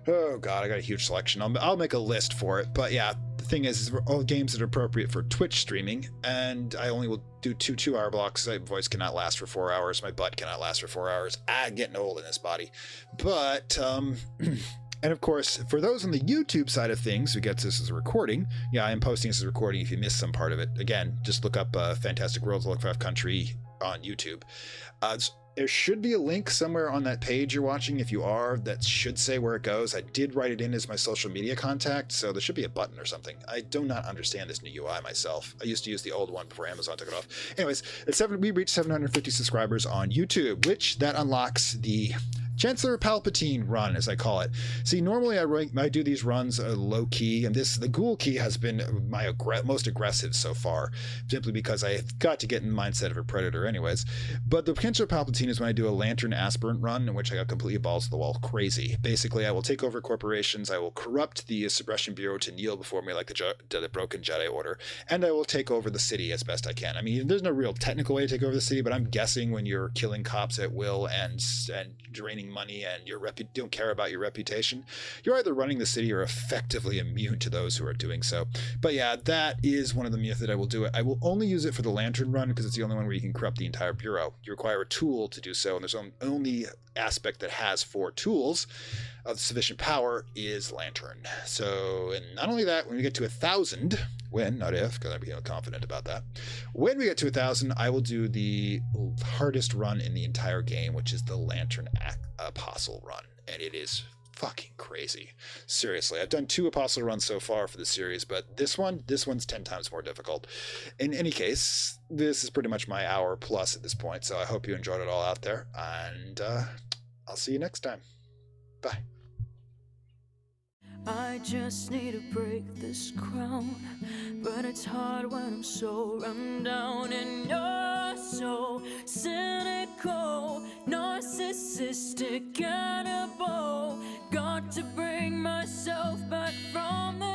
oh god, I got a huge selection. I'll make a list for it, but yeah, the thing is all games that are appropriate for Twitch streaming, and I only will do 2 2-hour blocks. My voice cannot last for 4 hours, my butt cannot last for 4 hours. I'm getting old in this body. But, and of course, for those on the YouTube side of things who gets this as a recording, yeah, I am posting this as a recording if you missed some part of it. Again, just look up Fantastic Worlds of Lovecraft Country on YouTube. There should be a link somewhere on that page you're watching, if you are, that should say where it goes. I did write it in as my social media contact, so there should be a button or something. I do not understand this new UI myself. I used to use the old one before Amazon took it off. Anyways, we reached 750 subscribers on YouTube, which that unlocks the Chancellor Palpatine run, as I call it. See, normally I do these runs low key, and the Ghoul key has been my most aggressive so far, simply because I've got to get in the mindset of a predator anyways. But the Chancellor Palpatine is when I do a Lantern Aspirant run, in which I got completely balls to the wall crazy. Basically, I will take over corporations, I will corrupt the Suppression Bureau to kneel before me like the broken Jedi Order, and I will take over the city as best I can. I mean, there's no real technical way to take over the city, but I'm guessing when you're killing cops at will and draining money and don't care about your reputation, you're either running the city or effectively immune to those who are doing so. But yeah, that is one of the methods I will do it. I will only use it for the Lantern run because it's the only one where you can corrupt the entire bureau. You require a tool to do so, and there's only aspect that has 4 tools of sufficient power is Lantern. So, and not only that, when we get to 1,000, when, not if, because I'm feeling confident about that. When we get to 1,000, I will do the hardest run in the entire game, which is the Lantern Apostle run, and it is fucking crazy. Seriously, I've done 2 Apostle runs so far for the series, but this one's 10 times more difficult. In any case, this is pretty much my hour plus at this point, so I hope you enjoyed it all out there, and I'll see you next time. Bye. I just need to break this crown, but it's hard when I'm so run down. And you're so cynical, narcissistic, cannibal. Got to bring myself back from the